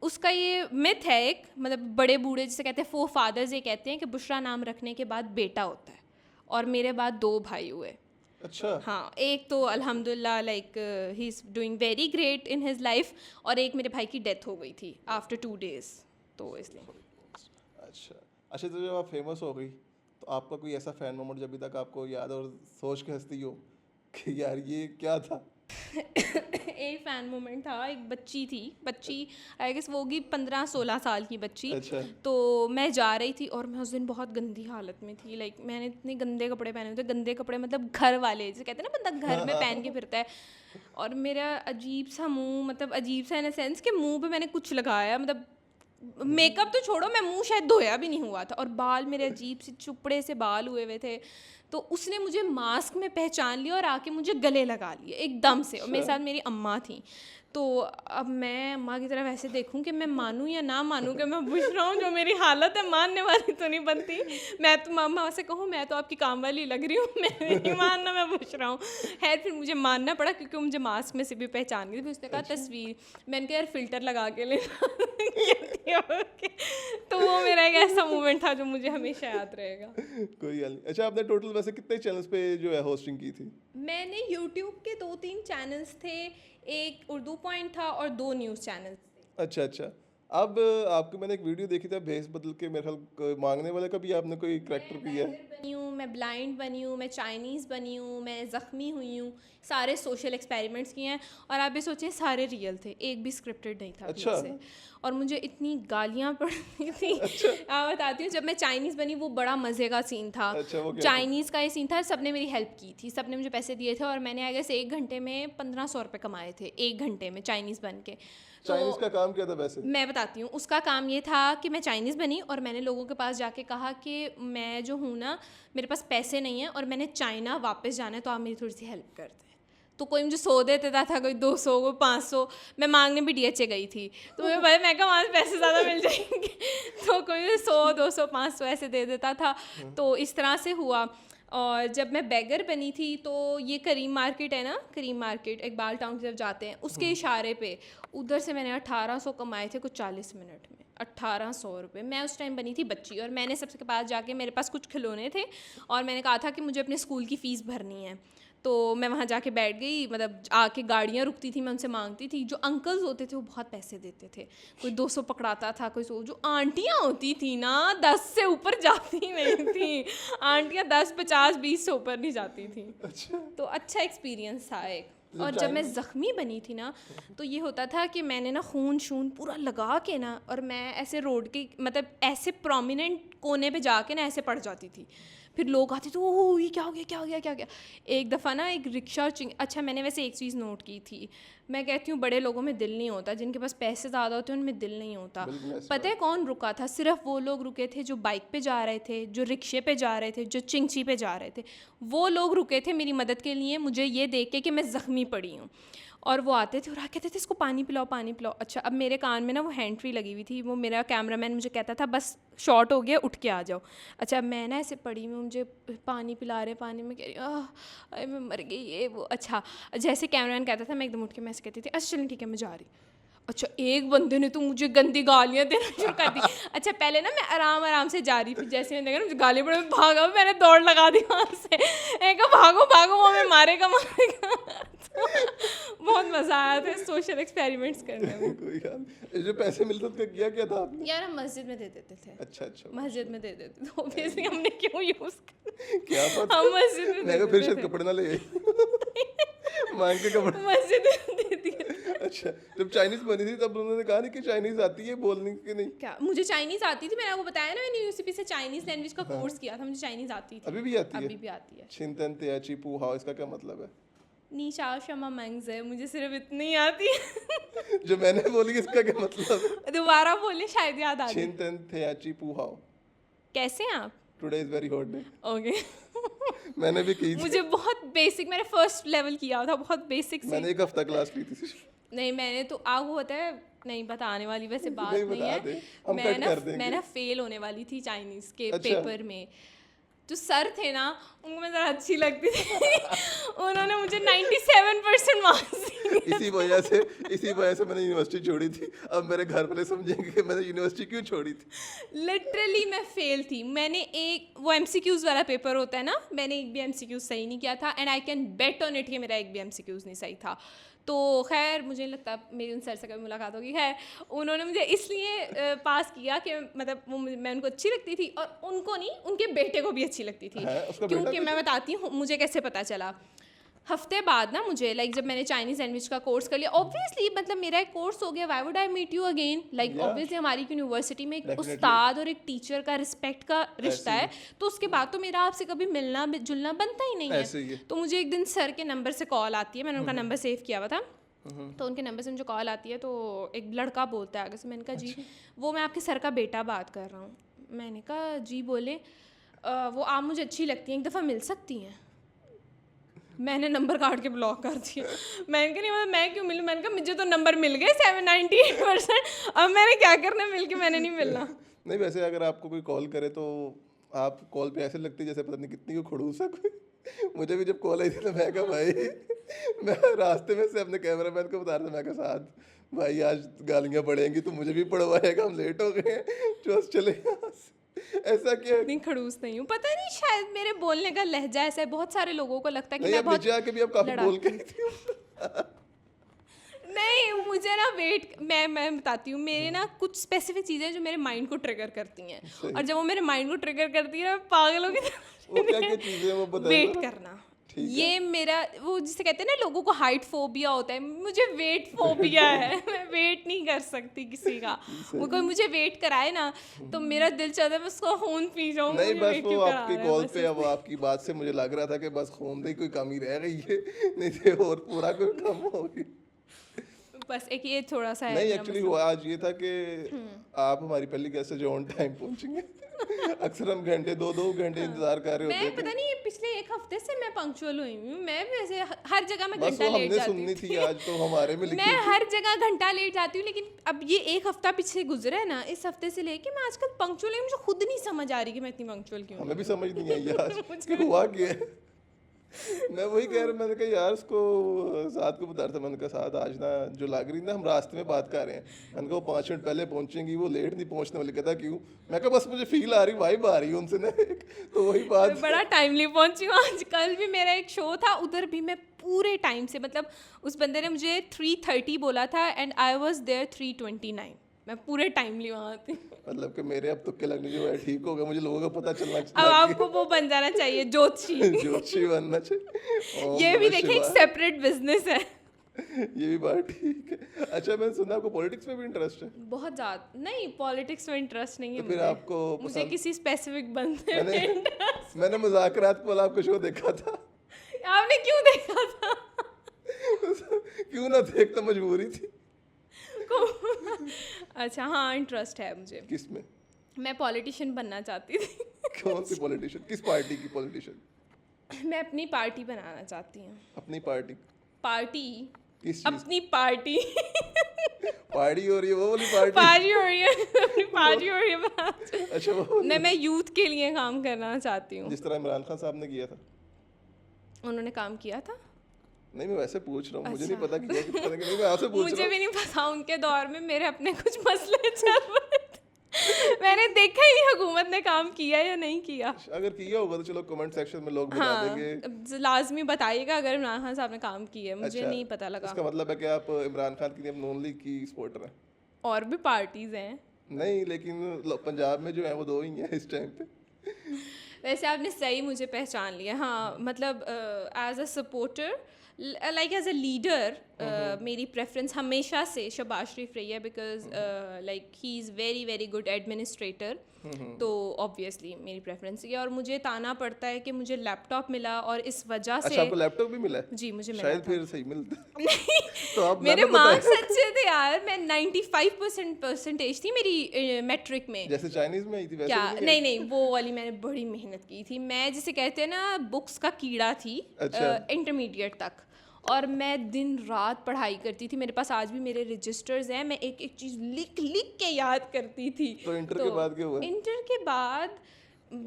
उसका ये मिथ है एक, मतलब बड़े बूढ़े जिसे कहते हैं फोर फादर्स, ये कहते हैं कि बुशरा नाम रखने के बाद बेटा होता है। और मेरे बाद 2 भाई हुए। अच्छा। हाँ, एक तो अल्हम्दुलिल्लाह like he is doing very great in his life, और एक मेरे भाई की डेथ हो गई थी आफ्टर 2 days, तो इसलिए। अच्छा, तो जब आप फेमस हो गई तो आपका कोई ऐसा फैन मोमेंट जब अभी तक आपको याद और सोच के हंसती हो कि यार ये क्या था? एक फ़ैन मोमेंट था, एक बच्ची आई गेस वो होगी 15-16 साल की बच्ची। अच्छा। तो मैं जा रही थी और मैं उस दिन बहुत गंदी हालत में थी, लाइक मैंने इतने गंदे कपड़े पहने हुए थे। गंदे कपड़े मतलब घर वाले, जैसे कहते हैं ना बंदा घर में पहन के फिरता है। और मेरा अजीब सा मुंह, मतलब अजीब सा इन सेंस कि मुंह पे मैंने कुछ लगाया, मतलब मेकअप तो छोड़ो, मैं मुंह शायद धोया भी नहीं हुआ था, और बाल मेरे अजीब से चुपड़े से बाल हुए हुए थे। तो उसने मुझे मास्क में पहचान लिया और आके मुझे गले लगा लिए एकदम से, और मेरे साथ मेरी अम्मा थी। तो अब मैं अम्मा की तरफ ऐसे देखूं कि मैं मानूं या ना मानूं कि मैं बुश रहा हूँ, जो मेरी हालत है मानने वाली तो नहीं बनती। मैं तो अम्मा से कहूँ मैं तो आपकी काम वाली लग रही हूँ, मैं नहीं मानना, मैं बुश रहा हूँ। खैर फिर मुझे मानना पड़ा क्योंकि मुझे मास्क में से भी पहचान गई थी। फिर उसने कहा तस्वीर, मैंने कहा यार फ़िल्टर लगा के लेना। तो वो मेरा एक ऐसा मोमेंट था जो मुझे हमेशा याद रहेगा। कोई गल नहीं। अच्छा, आपने टोटल वैसे कितने चैनल्स पे जो है होस्टिंग की थी? मैंने यूट्यूब के 2-3 चैनल्स थे, एक उर्दू पॉइंट था और 2 न्यूज़ चैनल्स थे। अच्छा अच्छा। अब आपकी मैंने एक वीडियो देखी था, भेस बदल के मेरे ख्याल मांगने वाले का भी आपने कोई करेक्टर किया है? मैं बनी हूँ, मैं ब्लाइंड बनी हूँ, मैं चाइनीज़ बनी हूँ, मैं ज़ख्मी हुई हूँ, सारे सोशल एक्सपेरिमेंट्स किए हैं। और आप ये सोचें सारे रियल थे, एक भी स्क्रिप्टेड नहीं था अच्छा। से। और मुझे इतनी गालियाँ पड़ती थी। अच्छा। आप बताती हूँ, जब मैं चाइनीज़ बनी वो बड़ा मज़े का सीन था। अच्छा, वो क्या था? चाइनीज़ का ये सीन था, सबने मेरी हेल्प की थी, सबने मुझे पैसे दिए थे, और मैंने आई गेस 1 घंटे में 1500 रुपये कमाए थे, 1 घंटे में चाइनीज़ बन के। चाइनीज का काम क्या था वैसे? मैं बताती हूँ, उसका काम ये था कि मैं चाइनीज़ बनी और मैंने लोगों के पास जाके कहा कि मैं जो हूँ ना, मेरे पास पैसे नहीं हैं और मैंने चाइना वापस जाना है, तो आप मेरी थोड़ी सी हेल्प कर दें। तो कोई मुझे 100 दे देता था, कोई 200, कोई 500। मैं मांगने भी DHA गई थी, तो मुझे पता, मैं कहा वहाँ से पैसे ज़्यादा मिल जाएंगे। तो कोई 100, 200, 500 ऐसे दे देता था। तो इस तरह से हुआ। और जब मैं बैगर बनी थी, तो ये करीम मार्केट है ना, करीम मार्केट इकबाल टाउन की तरफ जाते हैं, उसके इशारे पे उधर से मैंने 1800 कमाए थे कुछ 40 मिनट में। 1800 रुपये। मैं उस टाइम बनी थी बच्ची, और मैंने सबके पास जाके, मेरे पास कुछ खिलौने थे और मैंने कहा था कि मुझे अपने स्कूल की फ़ीस भरनी है। तो मैं वहाँ जाके बैठ गई, मतलब आके गाड़ियाँ रुकती थी, मैं उनसे मांगती थी। जो अंकल्स होते थे वो बहुत पैसे देते थे, कोई 200 पकड़ाता था, कोई 100। जो आंटियाँ होती थी ना, 10 से ऊपर जाती नहीं थी आंटियाँ, 10, 50, 20 से ऊपर नहीं जाती थी। अच्छा। तो अच्छा एक्सपीरियंस था एक। और जब मैं ज़ख्मी बनी थी ना, तो ये होता था कि मैंने ना खून शून पूरा लगा के ना, और मैं ऐसे रोड के, मतलब ऐसे प्रोमिनेंट कोने पे जाके ना ऐसे पड़ जाती थी। फिर लोग आते तो ओह ये क्या हो गया, क्या हो गया, क्या हो गया। एक दफ़ा ना एक रिक्शा अच्छा, मैंने वैसे एक चीज़ नोट की थी, मैं कहती हूँ बड़े लोगों में दिल नहीं होता, जिनके पास पैसे ज़्यादा होते हैं उनमें दिल नहीं होता। पता है कौन रुका था? सिर्फ वो लोग रुके थे जो बाइक पे जा रहे थे, जो रिक्शे पे जा रहे थे, जो चिंची पे जा रहे थे। वो लोग रुके थे मेरी मदद के लिए, मुझे ये देख के कि मैं ज़ख्मी पड़ी हूँ। और वो आते थे और कहते थे इसको पानी पिलाओ, पानी पिलाओ। अच्छा, अब मेरे कान में ना वो हैंड फ्री लगी हुई थी, वो मेरा कैमरामैन मुझे कहता था बस शॉर्ट हो गया, उठ के आ जाओ। अच्छा, अब मैं ना ऐसे पड़ी हूँ, मुझे पानी पिला रहे, पानी में कह रही अरे मैं मर गई, ये वो। अच्छा, जैसे कैमरामैन कहता था मैं एकदम उठ के मैं ऐसे कहती थी अच्छा चलें ठीक है मैं जा रही। अच्छा, एक बंदे ने तो मुझे गंदी गालियाँ देना शुरू कर दी। अच्छा, पहले ना मैं आराम आराम से जा रही थी, जैसे मैंने देखा ना मुझे गाली पड़े, भागा, मैंने दौड़ लगा दी वहाँ से। एक भागो भागो, वो हमें मारेगा मारेगा। तो बहुत मज़ा आया था सोशल एक्सपेरिमेंट्स करने में। कोई बात नहीं। जो पैसे मिलते थे किया क्या था आपने? यार हम मस्जिद में दे देते थे। अच्छा अच्छा। मस्जिद में दे देते थे, ऑब्वियसली हमने क्यों यूज़ क्या पता, हम मस्जिद में मैं दे फिर देते शायद थे। कपड़े ना ले आई मांग के कपड़े। मस्जिद में दे दिए। अच्छा, जब चाइनीज बनी थी तब उन्होंने कहा नहीं कि चाइनीज आती है बोलने की नहीं? क्या मुझे चाइनीज़ आती थी? मैंने आपको बताया ना, मैंने यूसीपी से चाइनीज़ लैंग्वेज का कोर्स किया था, मुझे चाइनीज़ आती थी। अभी भी आती है? अभी भी आती है। छिनतन त्याची पू हाउ, इसका क्या मतलब है? नीशा शमा मंग्स है, मुझे सिर्फ इतनी आती है। जो मैंने बोली इसका क्या मतलब है? दोबारा बोले शायद याद आ जाए। छिनतन त्याची पू हाउ। कैसे हैं आप? Today is very hot day. Okay. मैंने भी की थी। मुझे बहुत बेसिक, मैंने फर्स्ट लेवल किया था, बहुत बेसिक से। मैंने एक हफ्ता क्लास ली थी। नहीं, मैंने तो आपको होता है नहीं बताने वाली वैसे बात नहीं, नहीं बता है। दे, हम कट कर देंगे। मैं ना फेल होने वाली थी चाइनीज़ के अच्छा। पेपर में। जो सर थे ना, उनको मैं ज़रा अच्छी लगती थी। उन्होंने मुझे 97% मार्क्स दिए। इसी वजह से मैंने यूनिवर्सिटी छोड़ी थी। अब मेरे घर वाले समझेंगे कि मैंने यूनिवर्सिटी क्यों छोड़ी थी। लिटरली मैं फेल थी। मैंने एक वो MCQs वाला पेपर होता है ना, मैंने एक भी MCQs सही नहीं किया था, and I can bet on it कि मेरा एक भी MCQs नहीं सही था। तो खैर मुझे नहीं लगता मेरी उन सर से कभी मुलाकात होगी। खैर उन्होंने मुझे इसलिए पास किया कि मतलब वो मैं उनको अच्छी लगती थी, और उनको नहीं, उनके बेटे को भी अच्छी लगती थी। क्योंकि मैं बताती हूँ मुझे कैसे पता चला। हफ्ते बाद ना मुझे जब मैंने चाइनीज़ लैंग्वेज का कोर्स कर लिया, ऑब्वियसली मतलब मेरा एक कोर्स हो गया, why would I meet you again. Obviously हमारी यूनिवर्सिटी में एक उस्ताद और एक टीचर का रिस्पेक्ट का रिश्ता है, तो उसके बाद तो मेरा आपसे कभी मिलना जुलना बनता ही नहीं है। तो मुझे एक दिन सर के नंबर से कॉल आती है, मैंने उनका नंबर सेव किया हुआ था। तो उनके नंबर से मुझे कॉल आती है, तो एक लड़का बोलता है आगे से। मैंने कहा जी वो मैं आपके सर का बेटा बात कर रहा हूँ। मैंने कहा जी बोले वो आप मुझे अच्छी लगती हैं, एक दफ़ा मिल सकती हैं। मैंने नंबर काट के ब्लॉक कर दिया। मैंने कहा नहीं मतलब मैं क्यों मिलूँ, मैंने कहा मुझे तो नंबर मिल गए 798%, अब मैंने क्या करना मिल के, मैंने नहीं मिलना। नहीं वैसे अगर आपको कोई कॉल करे तो आप कॉल पे ऐसे लगती है जैसे पता नहीं कितनी को खड़ूस है कोई। मुझे भी जब कॉल आई थी तो मैं कहा भाई, मैं रास्ते में से अपने कैमरा मैन को बता रहा था, मैं कहा साथ भाई आज गालियाँ पड़ेंगी तो मुझे भी पड़वाएगा, हम लेट हो गए हैं, चले यहाँ से। ऐसा क्या इतनी खड़ूस नहीं हूँ, पता नहीं शायद मेरे बोलने का लहजा ऐसा है। बहुत सारे लोगों को लगता है कि नहीं, मैं अब बहुत नीचे आके भी आप काफी बोल के आई थी। नहीं मुझे ना वेट, मैं बताती हूँ, मेरे ना कुछ स्पेसिफिक चीज़ें जो मेरे माइंड को ट्रिगर करती हैं, और जब वो मेरे माइंड को ट्रिगर करती है ना, पागलों की वो क्या क्या चीजें हैं वो बताइए वेट जरा। करना, ठीक है। ये मेरा वो जिसे कहते हैं ना लोगों को हाइट फोबिया होता है, मुझे वेट फोबिया है। मैं वेट नहीं कर सकती किसी का। वो कोई मुझे वेट कराए ना तो मेरा दिल चाहता है मैं उसको खून पी जाऊँ। नहीं मुझे बस वेट वो क्यों करा आपकी रहा है, कॉल बस पे, अब आपकी बात से मुझे लग रहा था कि बस खून की कोई कमी रह गई है, नहीं तो और पूरा कोई कम होगी। बस एक ये थोड़ा सा है नहीं मेरा एक्चुअली मसला। हुआ आज ये था कि आप हमारी पहली गेस्ट है जो ऑन टाइम पहुंचेंगे। अक्सर हम घंटे दो घंटे इंतजार कर रहे होते मैं थे। पता नहीं पिछले एक हफ्ते से मैं पंक्चुअल हुई हूँ। मैं भी वैसे हर जगह में बस घंटा वो लेट हमने जाती सुननी थी थी। आज तो हमारे में लिखी मैं थी। हर जगह घंटा लेट जाती हूँ, लेकिन अब ये एक हफ्ता पीछे गुजरा है ना, इस हफ्ते से लेके मैं आजकल पंक्चुअल हूँ। मुझे खुद नहीं समझ आ रही कि मैं इतनी पंक्चुअल क्यों हमें हूँ। भी समझ नहीं आई आज कि हुआ क्या है। मैं वही कह रहा, मैंने कहा यार उसको साथ को बता रहा था, मैंने कहा साथ आज ना जो लग रही ना हम रास्ते में बात कर रहे हैं, मैंने कहा वो 5 मिनट पहले पहुंचेंगी, वो लेट नहीं पहुंचने वाली। कहता क्यों, मैं कहा बस मुझे फील आ रही, वाइब आ रही है उनसे ना एक, तो वही मैं बात। बड़ा टाइमली पहुंची हूँ आज। कल भी मेरा एक शो था, उधर भी मैं पूरे टाइम से, मतलब उस बंदे ने मुझे 3:30 बोला था एंड आई वॉज देयर 3:29। मैं पूरे टाइमली वहाँ थी। मतलब कि मेरे अब तुक्के लगने जो है ठीक हो गया, मुझे लोगों का पता चलना अब लग आपको वो बन जाना चाहिए ज्योतिषी। गया। जोशी बनना चाहिए। ओम ये भी नमः देखें एक शिवाय। सेपरेट बिजनेस है। ये भी बात ठीक है। अच्छा मैंने सुना आपको पॉलिटिक्स में भी इंटरेस्ट है। बहुत ज़्यादा नहीं, पॉलिटिक्स में इंटरेस्ट नहीं है तो फिर मुझे। आपको मुझे पसंद, किसी स्पेसिफिक बंदे में मैंने interest- मैंने मुज़ाकरात वाला आपका शो देखा था। आपने क्यों देखा था? क्यों ना देखता, मजबूरी थी। अच्छा हाँ, इंटरेस्ट है मुझे। किसमें? मैं पॉलिटिशियन बनना चाहती थी। कौन सी पॉलिटिशियन, किस पार्टी की पॉलिटिशियन? मैं अपनी पार्टी बनाना चाहती हूँ। अपनी पार्टी? पार्टी, किस चीज? अपनी पार्टी। पार्टी हो रही है वो वाली पार्टी? पार्टी हो रही है, अपनी पार्टी हो रही है बनाना चाहती हूँ। अच्छा वो नहीं, मैं यूथ के लिए काम करना चाहती हूँ। जिस तरह इमरान खान साहब ने किया था। उन्होंने काम किया था। नहीं मैं वैसे पूछ रहा हूँ, मुझे नहीं अच्छा। पता किया कि पता नहीं, मैं आपसे पूछ मुझे रहा भी हूँ। नहीं पता, उनके दौर में मेरे अपने कुछ मसले चल रहे थे। मैंने देखा ही नहीं हुकूमत ने काम किया या नहीं किया। अगर किया होगा तो चलो कमेंट सेक्शन में लोग बता हाँ, देंगे। अब लाजमी बताइएगा अगर इमरान खान साहब ने काम किया है। मुझे अच्छा, नहीं पता लगा। इसका मतलब है कि आप इमरान खान की नॉन लीग की सपोर्टर हैं? और भी पार्टीज हैं। नहीं लेकिन पंजाब में जो है वो 2 ही हैं इस टाइम पे। वैसे आपने सही मुझे पहचान लिया। हाँ मतलब as a supporter, like as a leader, मेरी प्रेफरेंस हमेशा से शहबाज शरीफ रही है, because like he is very very good administrator. तो ऑब्वियसली मेरी प्रेफरेंस है। और मुझे ताना पड़ता है कि मुझे लैपटॉप मिला और इस वजह से। अच्छा आपको लैपटॉप भी मिला है? जी मुझे मिला शायद था। फिर सही मिलता। नहीं, तो आप मेरे मेहनत मार्क्स बताएं। अच्छे थे यार। मैं 95% परसेंटेज थी मेरी मैट्रिक में। जैसे चाइनीज में आई थी वैसे क्या? तो नहीं नहीं, वो वाली मैंने बड़ी मेहनत की थी। मैं जिसे कहते हैं ना बुक्स का कीड़ा थी। अच्छा। इंटरमीडिएट तक, और मैं दिन रात पढ़ाई करती थी। मेरे पास आज भी मेरे रजिस्टर्स हैं, मैं एक एक चीज़ लिख लिख के याद करती थी। तो इंटर के बाद क्या हुआ? इंटर के बाद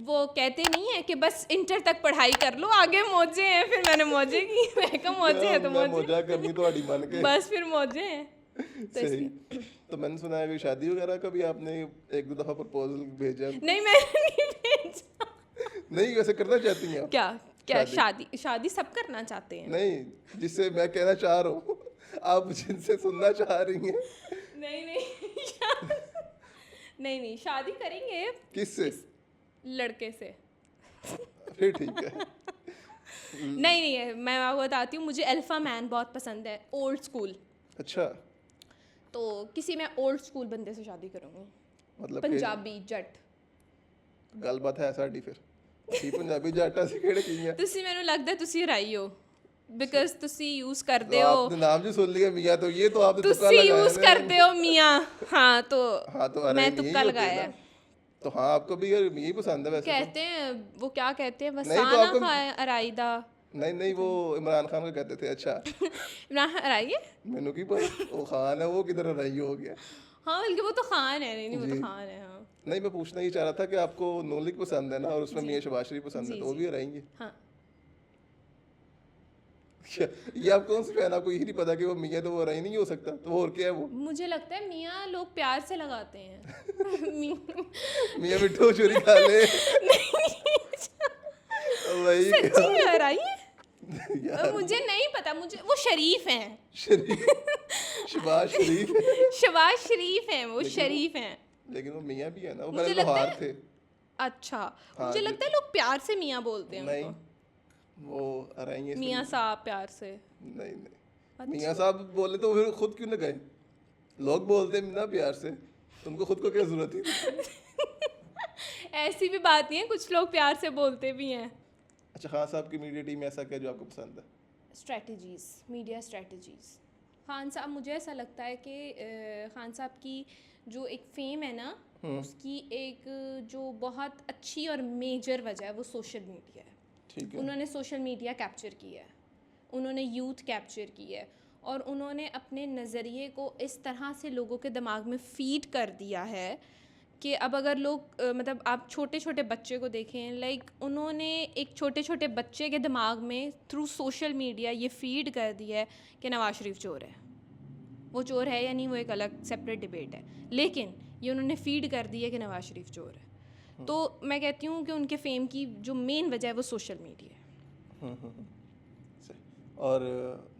वो कहते नहीं है कि बस इंटर तक पढ़ाई कर लो, आगे मौजे हैं। फिर मैंने मौजे की। मैं कहा मौजे हैं तो मैं मौजे, मौजा करनी तो आड़ी मन के। बस फिर मौजे हैं। तो सही। इसलिए तो मैंने सुना है कि शादी वगैरह का भी आपने 1-2 दफा प्रपोजल भेजा? नहीं, मैंने नहीं भेजा। नहीं वैसे करना चाहती हैं आप? क्या क्या? शादी? शादी सब करना चाहते हैं। नहीं जिससे मैं कहना चाह रहा हूँ, आप जिनसे सुनना चाह रही हैं। नहीं नहीं, शादी करेंगे। किससे? लड़के से। फिर ठीक है। नहीं, मैं आपको बताती हूँ, मुझे अल्फा मैन बहुत पसंद है, ओल्ड स्कूल। अच्छा तो किसी मैं ओल्ड स्कूल बंदे से शादी करूँगी, मतलब कि पंजाबी जट। गलबात है साडी फिर। ਕੀ ਪੰਜਾਬੀ ਜੱਟ ਅਸੀਂ ਕਿਹੜੇ ਕੀ ਆ? ਤੁਸੀਂ ਮੈਨੂੰ ਲੱਗਦਾ ਤੁਸੀਂ ਰਾਈ ਹੋ। बिकॉज तुसी यूज करते तो हो, आपने नाम जो सुन लिया मियाँ, तो ये तो आपने तुक्का तुसी लगाया यूज है। करते हो मियाँ। हाँ तो हाँ तो अरे मैं मियाँ ही तुक्का होते हैं लगाया ना। है। तो हाँ आपको भी यार मियाँ ही पसंद है वैसे तो। कहते हैं वो क्या कहते हैं, नहीं तो वसाना आपको, खाए अराइदा। नहीं नहीं वो इमरान खान का कहते थे। अच्छा इमरान अराइए। मैनू की पता, वो खान है, वो किधर रही हो गया। हाँ बल्कि वो तो खान है, नहीं नहीं वो जी तो खान है हाँ। नहीं, मैं पूछना ही चाह रहा था कि आपको नून लीग पसंद है ना, और उसमें जी मियाँ शहबाज शरीफ पसंद है, जी तो वो जी भी रहेंगे। हाँ। क्या ये आप कौन सी फैन, आपको यही नहीं पता कि वो मियाँ तो वो रही नहीं हो सकता, तो वो और क्या है वो? मुझे लगता है मियाँ लोग प्यार से लगाते हैं। मियाँ मिट्टू चोरी खा ले। वही सच्ची क्या में अराइए। यार। मुझे नहीं पता, मुझे वो शरीफ हैं। शरीफ, शहबाज शरीफ है। शबाज शरीफ हैं वो, लेकिन शरीफ हैं। लेकिन वो मियाँ भी है ना, वो मुझे पहले लगता लोहार है थे। अच्छा, हाँ मुझे जी। लगता है लोग प्यार से मियाँ बोलते हैं नहीं उनको। वो रहेंगे मियाँ साहब प्यार से। नहीं नहीं, अच्छा। मियाँ साहब बोले तो फिर खुद क्यों ना गए? लोग बोलते हैं ना प्यार से, तुमको खुद को क्या जरूरत थी? ऐसी भी बात नहीं है, कुछ लोग प्यार से बोलते भी हैं। अच्छा खान साहब की मीडिया टीम में ऐसा क्या जो आपको पसंद है? Strategies, media strategies. खान साहब, मुझे ऐसा लगता है कि खान साहब की जो एक फेम है ना, उसकी एक जो बहुत अच्छी और मेजर वजह है वो सोशल मीडिया है। ठीक है। उन्होंने सोशल मीडिया कैप्चर किया है, उन्होंने यूथ कैप्चर की है, और उन्होंने अपने नज़रिए को इस तरह से लोगों के दिमाग में फीड कर दिया है कि अब अगर लोग मतलब आप छोटे छोटे बच्चे को देखें, लाइक उन्होंने एक छोटे छोटे बच्चे के दिमाग में थ्रू सोशल मीडिया ये फीड कर दिया है कि नवाज शरीफ चोर है। वो चोर है या नहीं वो एक अलग सेपरेट डिबेट है, लेकिन ये उन्होंने फीड कर दिया कि नवाज शरीफ चोर है। तो मैं कहती हूँ कि उनके फेम की जो मेन वजह है वो सोशल मीडिया है। सही। और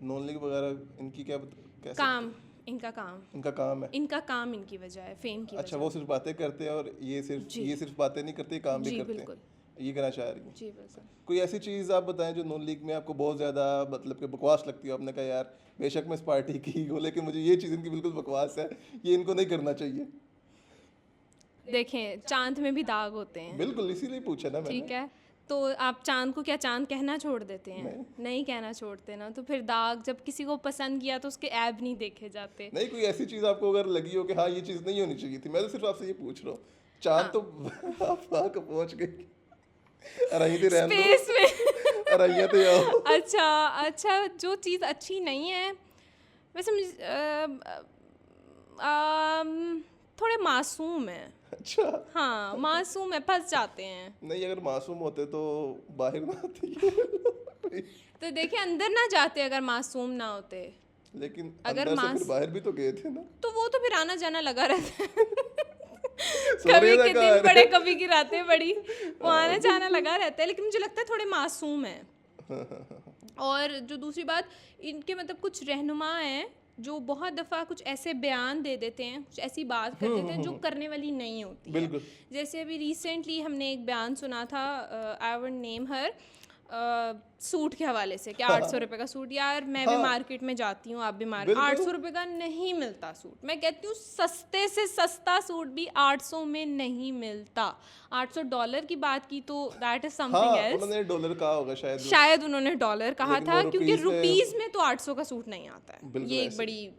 नॉन लीग वगैरह इनकी क्या कैसे? काम, इनका काम, इनका काम है। इनका काम इनकी वजह है, फेम की अच्छा वजह। वो सिर्फ बातें करते हैं, और ये जी सिर्फ बातें नहीं करते, काम भी जी करते बिल्कुल, हैं, ये कहना चाह रही हैं? जी बिल्कुल। कोई ऐसी चीज़ आप बताएं जो नॉन लीग में आपको बहुत ज़्यादा मतलब कि बकवास लगती हो, आपने कहा यार बेशक मैं इस पार्टी की हूँ लेकिन मुझे ये चीज़ इनकी बिल्कुल बकवास है, ये इनको नहीं करना चाहिए। देखें, चांद में भी दाग होते हैं, बिल्कुल इसीलिए पूछा ना ठीक मैंने। है? तो आप चांद को क्या चांद कहना छोड़ देते हैं? नहीं कहना छोड़ते ना, तो फिर दाग, जब किसी को पसंद किया तो उसके ऐब नहीं देखे जाते। नहीं कोई ऐसी चीज़ आपको अगर लगी हो कि हाँ ये चीज़ नहीं होनी चाहिए थी, मैं तो सिर्फ आपसे ये पूछ रहा हूँ। चांद हाँ। तो आप वहाँ को पहुँच गई, अरही तो रहने स्पेस दो, में। अरहिया तो आओ। अच्छा अच्छा, जो चीज़ अच्छी नहीं है, वैसे थोड़े मासूम है। अच्छा हाँ मासूम है, फंस जाते हैं। नहीं, अगर मासूम होते तो बाहर ना आती है। तो देखिए, अंदर ना जाते अगर मासूम ना होते, लेकिन अगर अंदर से फिर बाहर भी तो गए थे ना। तो वो तो फिर आना जाना लगा रहता है। सोने कभी का के दिन घर। बड़े, कभी की रातें बड़ी, वो आना जाना लगा रहता है। लेकिन मुझे लगता है थोड़े मासूम है। और जो दूसरी बात, इनके मतलब कुछ रहनुमा हैं जो बहुत दफ़ा कुछ ऐसे बयान दे देते हैं, कुछ ऐसी बात कर देते हैं जो करने वाली नहीं होती है। बिल्कुल। जैसे अभी रिसेंटली हमने एक बयान सुना था, I would name her, suit के हवाले से कि 800 रुपये का सूट। यार मैं भी मार्केट में जाती हूँ, आप भी मार्केट, बिल्कुल। 800 रुपये का नहीं मिलता सूट। मैं कहती हूँ सस्ते से सस्ता सूट भी 800 में नहीं मिलता। $800 की बात की तो दैट इज समथिंग हाँ एल्स। उन्होंने डॉलर कहा होगा शायद। शायद उन्होंने डॉलर कहा लेकिन था, वो क्योंकि रुपीस में- रुपीस में तो 800 का सूट नहीं आता है। बिल्कुल ये एक ऐसे। बड़ी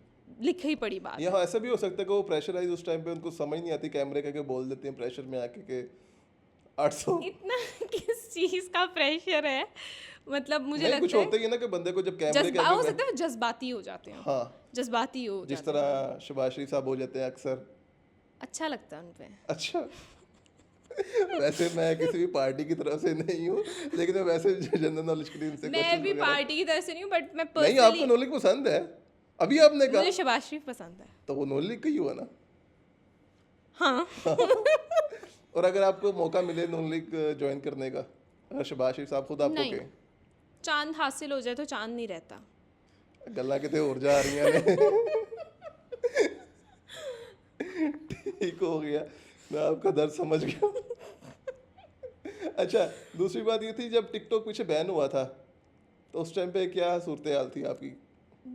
लिखी पड़ी बात है। यहाँ ऐसा भी हो सकता है कि वो प्रेशराइज उस टाइम पे उनको समझ नहीं आती, कैमरे का के बोल देते हैं प्रेशर में आके के 800। इतना किस चीज का प्रेशर है, मतलब मुझे नहीं कुछ लगता होता ही है ना कि बंदे को जब कैमरे के हो आगे सकता है वो जज्बाती हो जाते हैं। हाँ जज्बाती हो जिस जाते हैं। तरह शहबाज शरीफ साहब हो जाते हैं अक्सर। अच्छा लगता है उन पे। अच्छा वैसे मैं किसी भी पार्टी की तरफ से नहीं हूँ, लेकिन मैं वैसे जनरल नॉलेज के लिए इनसे मैं क्वेश्चन भी वगैरह। पार्टी की तरफ से नहीं हूँ, बट मैं नहीं आपको पर्सनली, नॉलेज पसंद है, अभी आपने कहा मुझे शहबाज शरीफ पसंद है। तो वो नॉलेज का ही हुआ ना। हाँ। और अगर आपको मौका मिले नॉन लीग ज्वाइन करने का, अगर शहबाज शरीफ साहब खुद आपको नहीं। कहें, चांद हासिल हो जाए तो चांद नहीं रहता। गल्ला कितने और जा रही हैं ठीक हो गया, मैं आपका दर्द समझ गया। अच्छा दूसरी बात ये थी, जब टिकटॉक पीछे बैन हुआ था तो उस टाइम पे क्या सूरत हाल थी आपकी?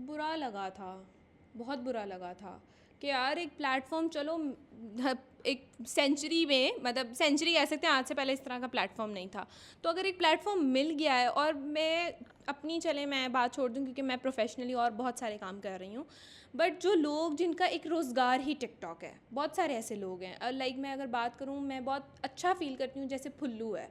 बुरा लगा था, बहुत बुरा लगा था कि यार एक प्लेटफॉर्म, चलो एक सेंचुरी में, मतलब सेंचुरी कह सकते हैं, आज से पहले इस तरह का प्लेटफॉर्म नहीं था। तो अगर एक प्लेटफॉर्म मिल गया है, और मैं अपनी, चले मैं बात छोड़ दूँ क्योंकि मैं प्रोफेशनली और बहुत सारे काम कर रही हूँ, बट जो लोग जिनका एक रोज़गार ही टिकटॉक है, बहुत सारे ऐसे लोग हैं। लाइक मैं अगर बात करूँ, मैं बहुत अच्छा फील करती हूँ, जैसे फुल्लू है,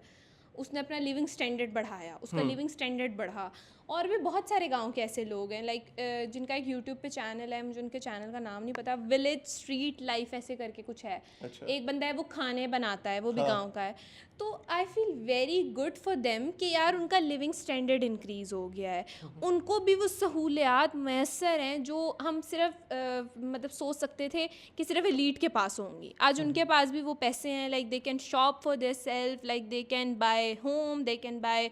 उसने अपना लिविंग स्टैंडर्ड बढ़ाया, उसका लिविंग स्टैंडर्ड बढ़ा। और भी बहुत सारे गांव के ऐसे लोग हैं, लाइक जिनका एक यूट्यूब पे चैनल है, मुझे उनके चैनल का नाम नहीं पता, विलेज स्ट्रीट लाइफ ऐसे करके कुछ है। अच्छा। एक बंदा है, वो खाने बनाता है, वो भी हाँ। गांव का है। तो I feel very good for them कि यार उनका लिविंग स्टैंडर्ड इंक्रीज़ हो गया है, उनको भी वो सहूलियात मैसर हैं जो हम सिर्फ मतलब सोच सकते थे कि सिर्फ एलीट के पास होंगी। आज उनके पास भी वो पैसे हैं, like they can shop for their self, like they can buy home, they can by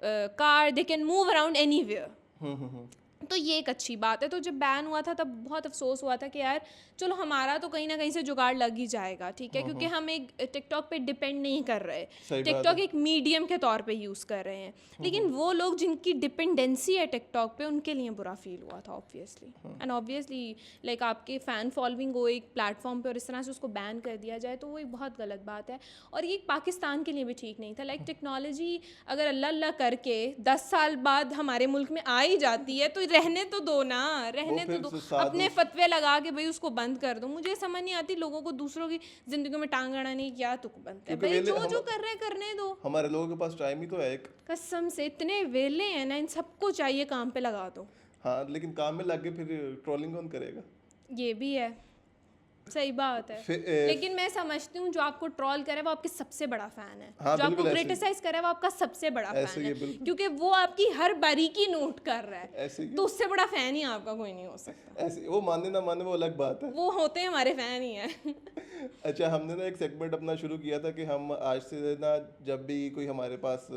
car, they can move around anywhere. तो ये एक अच्छी बात है। तो जब बैन हुआ था तब बहुत अफसोस हुआ था कि यार चलो हमारा तो कहीं ना कहीं से जुगाड़ लग ही जाएगा, ठीक है, क्योंकि हम एक टिकटॉक पे डिपेंड नहीं कर रहे, सही बात टिकटॉक है। एक मीडियम के तौर पे यूज़ कर रहे हैं। लेकिन वो लोग जिनकी डिपेंडेंसी है टिकटॉक पे, उनके लिए बुरा फील हुआ था ऑब्वियसली। एंड ऑब्वियसली लाइक आपके फ़ैन फॉलोइंग हो एक प्लेटफॉर्म पे और इस तरह से उसको बैन कर दिया जाए, तो वो एक बहुत गलत बात है। और ये पाकिस्तान के लिए भी ठीक नहीं था। लाइक टेक्नोलॉजी अगर अल्लाह अल्लाह करके 10 साल बाद हमारे मुल्क में आ ही जाती है, तो रहने तो दो ना, रहने तो फिर दो। साधु अपने फतवे लगा के भाई उसको बंद कर दो। मुझे समझ नहीं आती लोगों को दूसरों की जिंदगी में टांग अड़ाने की क्या तुक बनता है। क्योंकि भाई वेले जो हम जो कर रहे हैं करने दो। हमारे लोगों के पास टाइम ही तो है एक। कसम से इतने वेले हैं ना, इन सबको चाहिए काम पे लगा दो। हाँ, लेकिन काम में लग के फिर ट्रोलिंग कौन करेगा? ये भी है, सही बात है। फिर लेकिन मैं समझती हूँ जो आपको ट्रोल करे वो आपके सबसे बड़ा फैन है। हाँ, जो आपको बिल्कुल ऐसे ही। क्रिटिसाइज करे वो आपका सबसे बड़ा ऐसे फैन ही है, है, बिल्कुल। क्योंकि वो आपकी हर बारीकी नोट कर रहा है। ऐसे ही तो उससे बड़ा फैन ही आपका कोई नहीं हो सकता। ऐसे वो माने ना माने वो अलग बात है। वो होते हैं हमारे फैन ही है। अच्छा, हमने ना एक सेगमेंट अपना शुरू किया था कि हम आज से ना जब भी कोई हमारे पास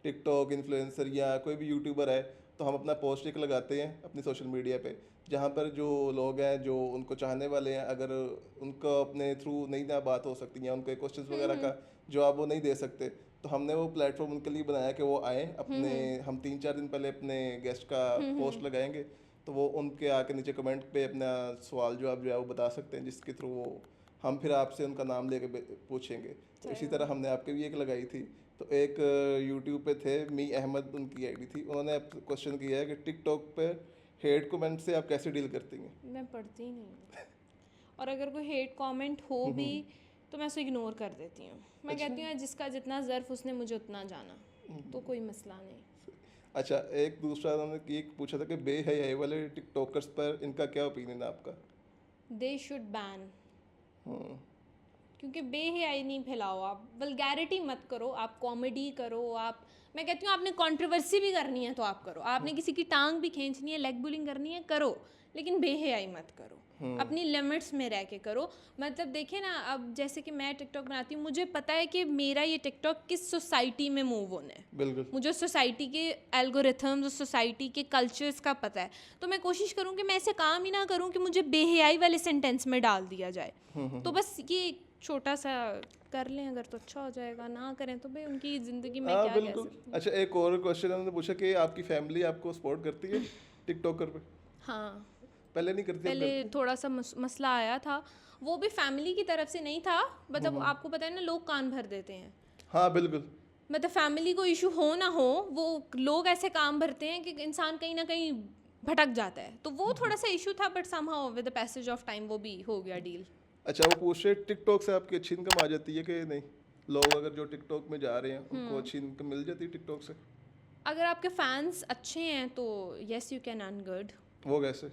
टिकटॉक इन्फ्लुएंसर या कोई भी यूट्यूबर है, तो हम अपना पोस्ट एक लगाते हैं अपनी सोशल मीडिया पे, जहाँ पर जो लोग हैं जो उनको चाहने वाले हैं, अगर उनको अपने थ्रू नहीं ना बात हो सकती या उनके क्वेश्चंस वगैरह का जवाब वो नहीं दे सकते, तो हमने वो प्लेटफॉर्म उनके लिए बनाया कि वो आए अपने, हम 3-4 दिन पहले अपने गेस्ट का पोस्ट लगाएंगे, तो वो उनके आके नीचे कमेंट पे अपना सवाल जवाब जो है वो बता सकते हैं, जिसके थ्रू वो हम फिर आपसे उनका नाम लेके पूछेंगे। तो इसी तरह हमने आपके भी एक लगाई थी। तो एक यूट्यूब पे थे मी अहमद, उनकी आईडी थी, उन्होंने क्वेश्चन किया है कि टिकटॉक पे हेट कमेंट से आप कैसे डील करती हैं? मैं पढ़ती ही नहीं हूँ, और अगर कोई हेट कमेंट हो भी तो मैं उसे इग्नोर कर देती हूँ। मैं कहती हूँ जिसका जितना ज़र्फ उसने मुझे उतना जाना, तो कोई मसला नहीं। अच्छा, एक दूसरा उन्होंने एक पूछा था कि बेहयाई वाले टिकटॉकर्स पर इनका क्या ओपिनियन है आपका? दे शुड बैन, क्योंकि बेहयाई नहीं फैलाओ, आप वल्गैरिटी मत करो, आप कॉमेडी करो। आप, मैं कहती हूँ आपने कंट्रोवर्सी भी करनी है तो आप करो, आपने किसी की टांग भी खींचनी है, लेग बुलिंग करनी है, करो, लेकिन बेहयाई मत करो, अपनी लिमिट्स में रह के करो। मतलब देखिए ना, अब जैसे कि मैं टिकटॉक बनाती हूँ, मुझे पता है कि मेरा ये टिकटॉक किस सोसाइटी में मूव होना है। बिल्कुल। मुझे सोसाइटी के एल्गोरिथम्स और सोसाइटी के कल्चर्स का पता है, तो मैं कोशिश करूँ कि मैं ऐसे काम ही ना करूँ कि मुझे बेहयाई वाले सेंटेंस में डाल दिया जाए। तो बस ये छोटा सा कर लें अगर तो अच्छा हो जाएगा, ना करें तो भाई उनकी ज़िंदगी में क्या कह बिल्कुल। सकते हैं। अच्छा, एक और क्वेश्चन उन्होंने पूछा कि आपकी फैमिली आपको सपोर्ट करती है टिकटॉकर पे? हाँ, पहले नहीं करती, अब पहले करती है? थोड़ा सा मसला आया था, वो भी फैमिली की तरफ से नहीं था, मतलब आपको पता है ना लोग कान भर देते हैं। हाँ बिल्कुल। मतलब फैमिली को इशू हो ना हो, वो लोग ऐसे काम भरते हैं कि इंसान कहीं ना कहीं भटक जाता है, तो वो थोड़ा सा इशू था, but somehow with the passage of time वो भी हो गया डील। अच्छा, वो पूछ रहे टिकटॉक से आपकी अच्छी इनकम आ जाती है कि नहीं? लोग अगर जो टिकटॉक में जा रहे हैं उनको अच्छी इनकम मिल जाती है टिकटॉक से? अगर आपके फैंस अच्छे हैं तो yes you can earn good, वो कैसे?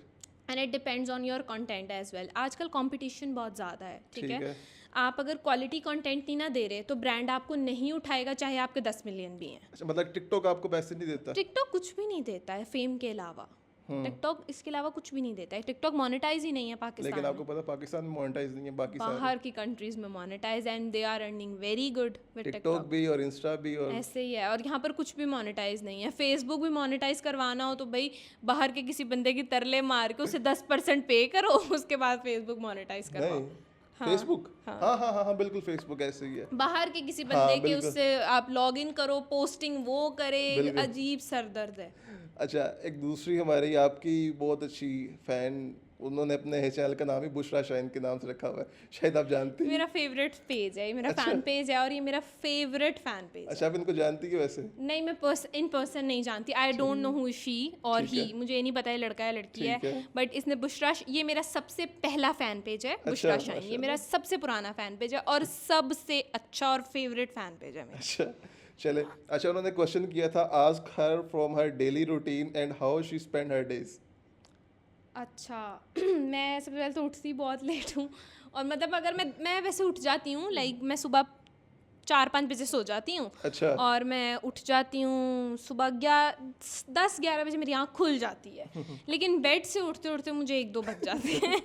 And it depends on your content as well. आजकल कंपटीशन बहुत ज़्यादा है, ठीक ठीक है? है। आप अगर क्वालिटी कंटेंट नहीं ना दे रहे तो ब्रांड आपको नहीं उठाएगा, चाहे आपके 10 मिलियन भी हैं। अच्छा, मतलब टिकटॉक आपको पैसे नहीं देता? टिकटॉक कुछ भी नहीं देता है फेम के अलावा, टिकटॉक इसके अलावा कुछ भी नहीं देता है। टिकटॉक मोनेटाइज ही नहीं है पाकिस्तान लेकिन में। आपको पता पाकिस्तान में मोनेटाइज नहीं है, बाकी बाहर की कंट्रीज में monetize, and they are earning very good with TikTok TikTok. भी और इंस्टा भी और ऐसे ही है, और यहाँ पर कुछ भी मोनेटाइज नहीं है। फेसबुक भी मोनेटाइज करवाना हो तो भाई बाहर के किसी बंदे की तरले मार के उसे 10% पे करो, उसके बाद फेसबुक मोनेटाइज करवाओ। नहीं, फेसबुक? हाँ, बिल्कुल, फेसबुक ऐसे ही है। बाहर के किसी बंदे के बिल्कुल। उससे आप लॉग इन करो, पोस्टिंग वो करे, बिल्कुल। अजीब सरदर्द है। अच्छा, एक दूसरी हमारी आपकी बहुत अच्छी फैन उन्होंने अपने चैनल का नाम ही बुशरा शाहीन के नाम से रखा हुआ है, शायद आप जानती हैं। मेरा फेवरेट पेज है, ये मेरा अच्छा। फैन पेज है और ये मेरा फेवरेट फैन पेज है। अच्छा, आप इनको जानती है वैसे? नहीं, मैं इन पर्सन नहीं जानती, I don't know who she और ठीक ही, है। मुझे ये नहीं पता है लड़का है लड़की ठीक है, है। बट इसने ये मेरा सबसे पहला फैन पेज है, बुशरा शाहीन, ये माशाल्लाह। मेरा सबसे पुराना फैन पेज है और सबसे अच्छा और फेवरेट फैन पेज है मेरा। अच्छा चले। अच्छा, उन्होंने क्वेश्चन किया था, ask her from her daily routine and how she spend her days. अच्छा मैं सबसे पहले तो उठती बहुत लेट हूँ और मतलब अगर मैं वैसे उठ जाती हूँ, लाइक मैं सुबह 4-5 बजे सो जाती हूँ अच्छा। और मैं उठ जाती हूँ सुबह 10-11 बजे मेरी आँख खुल जाती है, लेकिन बेड से उठते उठते मुझे 1-2 बज जाते हैं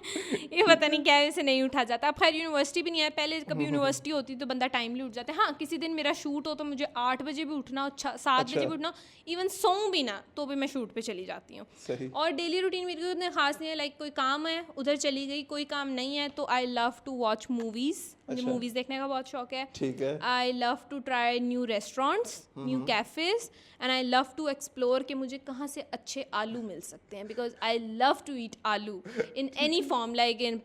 ये पता नहीं क्या है, ऐसे नहीं उठा जाता। अब खैर यूनिवर्सिटी भी नहीं है, पहले कभी यूनिवर्सिटी होती तो बंदा टाइमली उठ जाता है। हाँ, किसी दिन मेरा शूट हो तो मुझे 8 बजे भी उठना हो, 7 बजे भी उठना, इवन सोऊं भी ना तो भी मैं शूट पे चली जाती हूँ। सही। और डेली रूटीन मेरी कोई खास नहीं है, लाइक कोई काम है उधर चली गई, कोई काम नहीं है तो I love to watch movies, मुझे अच्छा। मूवीज़ देखने का बहुत शौक है। ठीक है। I love to try new restaurants, new cafes and I love to explore कि मुझे कहाँ से अच्छे आलू मिल सकते हैं, because I love to eat aloo in any form, like in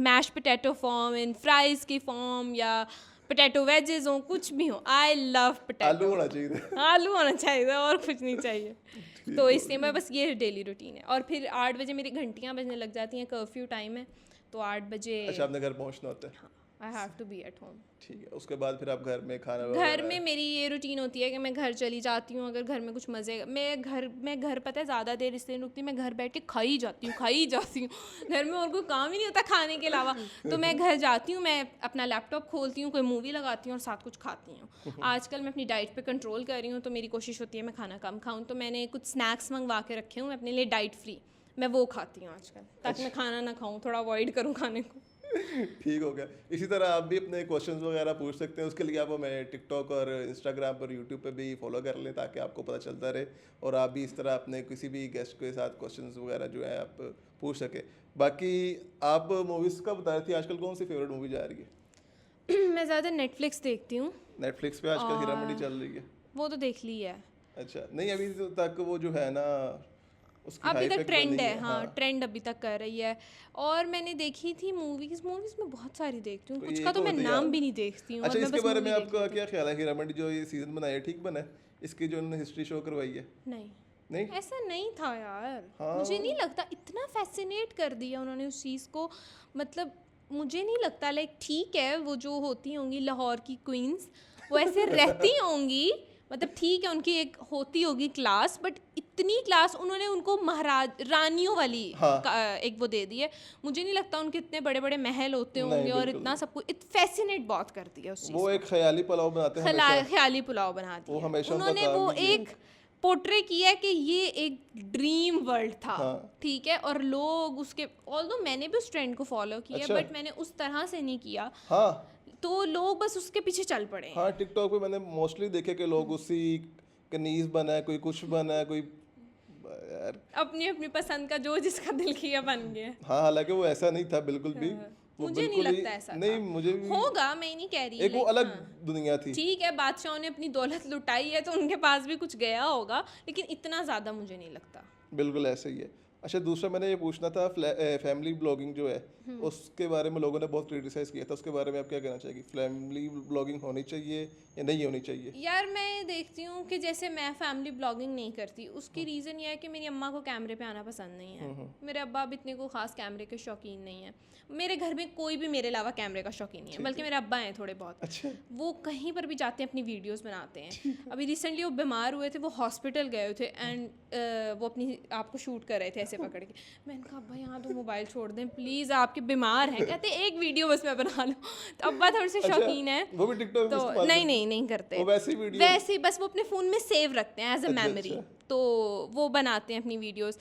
mash potato form, in fries की फॉर्म या पोटैटो वेजेस हो, कुछ भी हो, आई लव आलू पोटैटो। होना चाहिए। आलू होना चाहिए और कुछ नहीं चाहिए। तो इसलिए मैं बस ये डेली रूटीन है। और फिर 8 बजे मेरी घंटियाँ बजने लग जाती हैं, कर्फ्यू टाइम है तो 8 बजे अच्छा, आपने घर पहुंचना होता है। I have to be at home. ठीक है, उसके बाद फिर आप घर में खाना घर में मेरी ये रूटीन होती है कि मैं घर चली जाती हूँ, अगर घर में कुछ मज़े, मैं घर पता है ज़्यादा देर इसलिए रुकती, मैं घर बैठ के खाई जाती हूँ घर में और कोई काम ही नहीं होता खाने के अलावा, तो मैं घर जाती हूँ, मैं अपना लैपटॉप खोलती हूँ, कोई मूवी लगाती हूँ और साथ कुछ खाती हूँ। आजकल मैं अपनी डाइट पे कंट्रोल कर रही हूँ तो मेरी कोशिश होती है मैं खाना कम खाऊँ, तो मैंने कुछ स्नैक्स मंगवा के रखे हूँ अपने लिए डाइट फ्री, मैं वो खाती हूँ आजकल, ताकि मैं खाना ना खाऊँ, थोड़ा अवॉइड करूँ खाने को। ठीक हो गया। इसी तरह आप भी अपने क्वेश्चंस वगैरह पूछ सकते हैं, उसके लिए आप हमें टिकटॉक और इंस्टाग्राम पर यूट्यूब पे भी फॉलो कर लें ताकि आपको पता चलता रहे और आप भी इस तरह अपने किसी भी गेस्ट के साथ क्वेश्चंस वगैरह जो है आप पूछ सके। बाकी आप मूवीज़ का बता रही थी, आजकल कौन सी फेवरेट मूवी जा रही है? मैं ज़्यादा नेटफ्लिक्स देखती हूँ। नेटफ्लिक्स पे आजकल हीरा मंडी चल रही है। वो तो देख ली है। अच्छा, नहीं अभी तक वो जो है ना उसकी अभी हाइप तक एक ट्रेंड बनी है, हाँ ट्रेंड अभी तक कर रही है। और मैंने देखी थी मूवीज़ में बहुत सारी देखती हूँ, कुछ का तो मैं नाम भी नहीं देखती हूँ। अच्छा, इसके बारे में आपका क्या ख्याल है? हीरा मंडी जो ये सीजन बनाया है ठीक बना है? इसकी जो उन्होंने हिस्ट्री शो करवाई है? नहीं ऐसा नहीं था यार। हाँ। मुझे नहीं लगता, इतना फैसिनेट कर दिया उन्होंने उस चीज़ को, मतलब मुझे नहीं लगता, लाइक ठीक है वो जो होती होंगी लाहौर की क्वींस वो ऐसे रहती होंगी, मतलब ठीक है उनकी एक होती होगी क्लास, बट इतनी क्लास उन्होंने उनको महाराज रानियों वाली एक वो दे दी है। मुझे नहीं लगता उनके इतने बड़े बड़े महल होते होंगे और इतना सब कुछ फैसिनेट बहुत कर दिया उस चीज़ वो एक ख्याली पुलाव बनाते हैं, ख्याली पुलाव बना दिया वो हमेशा उन्होंने, वो एक पोर्ट्रे किया कि ये एक ड्रीम वर्ल्ड था। ठीक है, और लोग उसके, ऑल्दो मैंने भी उस ट्रेंड को फॉलो किया, बट मैंने उस तरह से नहीं किया। तो लोग बस उसके पीछे चल पड़े। हाँ, टिकटॉक पे मैंने मोस्टली देखे कि लोग उसी कनीज बना है, कोई कुछ बना है, कोई यार अपनी अपनी पसंद का जो जिसका दिल किया बन गया। हाँ, हालांकि वो ऐसा नहीं था बिल्कुल भी। मुझे नहीं लगता ऐसा नहीं, मुझे भी होगा, मैं नहीं कह रही, एक वो अलग दुनिया थी। ठीक है, बादशाहों ने अपनी दौलत लुटाई है तो उनके पास भी कुछ गया होगा, लेकिन इतना ज़्यादा मुझे नहीं लगता। बिल्कुल ऐसे ही है। अच्छा, दूसरा मैंने ये पूछना था, फैमिली ब्लॉगिंग जो है उसके बारे में लोगों ने बहुत क्रिटिसाइज किया था, उसके बारे में आप क्या कहना चाहेंगी? फैमिली ब्लॉगिंग होनी चाहिए या नहीं होनी चाहिए? यार मैं देखती हूँ कि जैसे मैं फैमिली ब्लॉगिंग नहीं करती, उसकी रीज़न ये है कि मेरी अम्मा को कैमरे पे आना पसंद नहीं है, मेरे अब्बा भी इतने को खास कैमरे के शौकीन नहीं है, मेरे घर में कोई भी मेरे अलावा कैमरे का शौकीन नहीं है, बल्कि मेरे अब्बा हैं थोड़े बहुत। अच्छा। वो कहीं पर भी जाते हैं अपनी वीडियोस बनाते हैं। अभी रिसेंटली वो बीमार हुए थे, वो हॉस्पिटल गए थे एंड वो अपनी आपको शूट कर रहे थे ऐसे पकड़ के। मैंने कहा अब्बा यहाँ तो मोबाइल छोड़ दें प्लीज़, आपके बीमार हैं। कहते एक वीडियो बस मैं बना लूँ। तो अब्बा थोड़े से शौकीन है, वो भी टिकटॉक तो नहीं करते, वैसे ही बस वो अपने फ़ोन में सेव रखते हैं एज अ मेमोरी, तो वो बनाते हैं अपनी वीडियोस,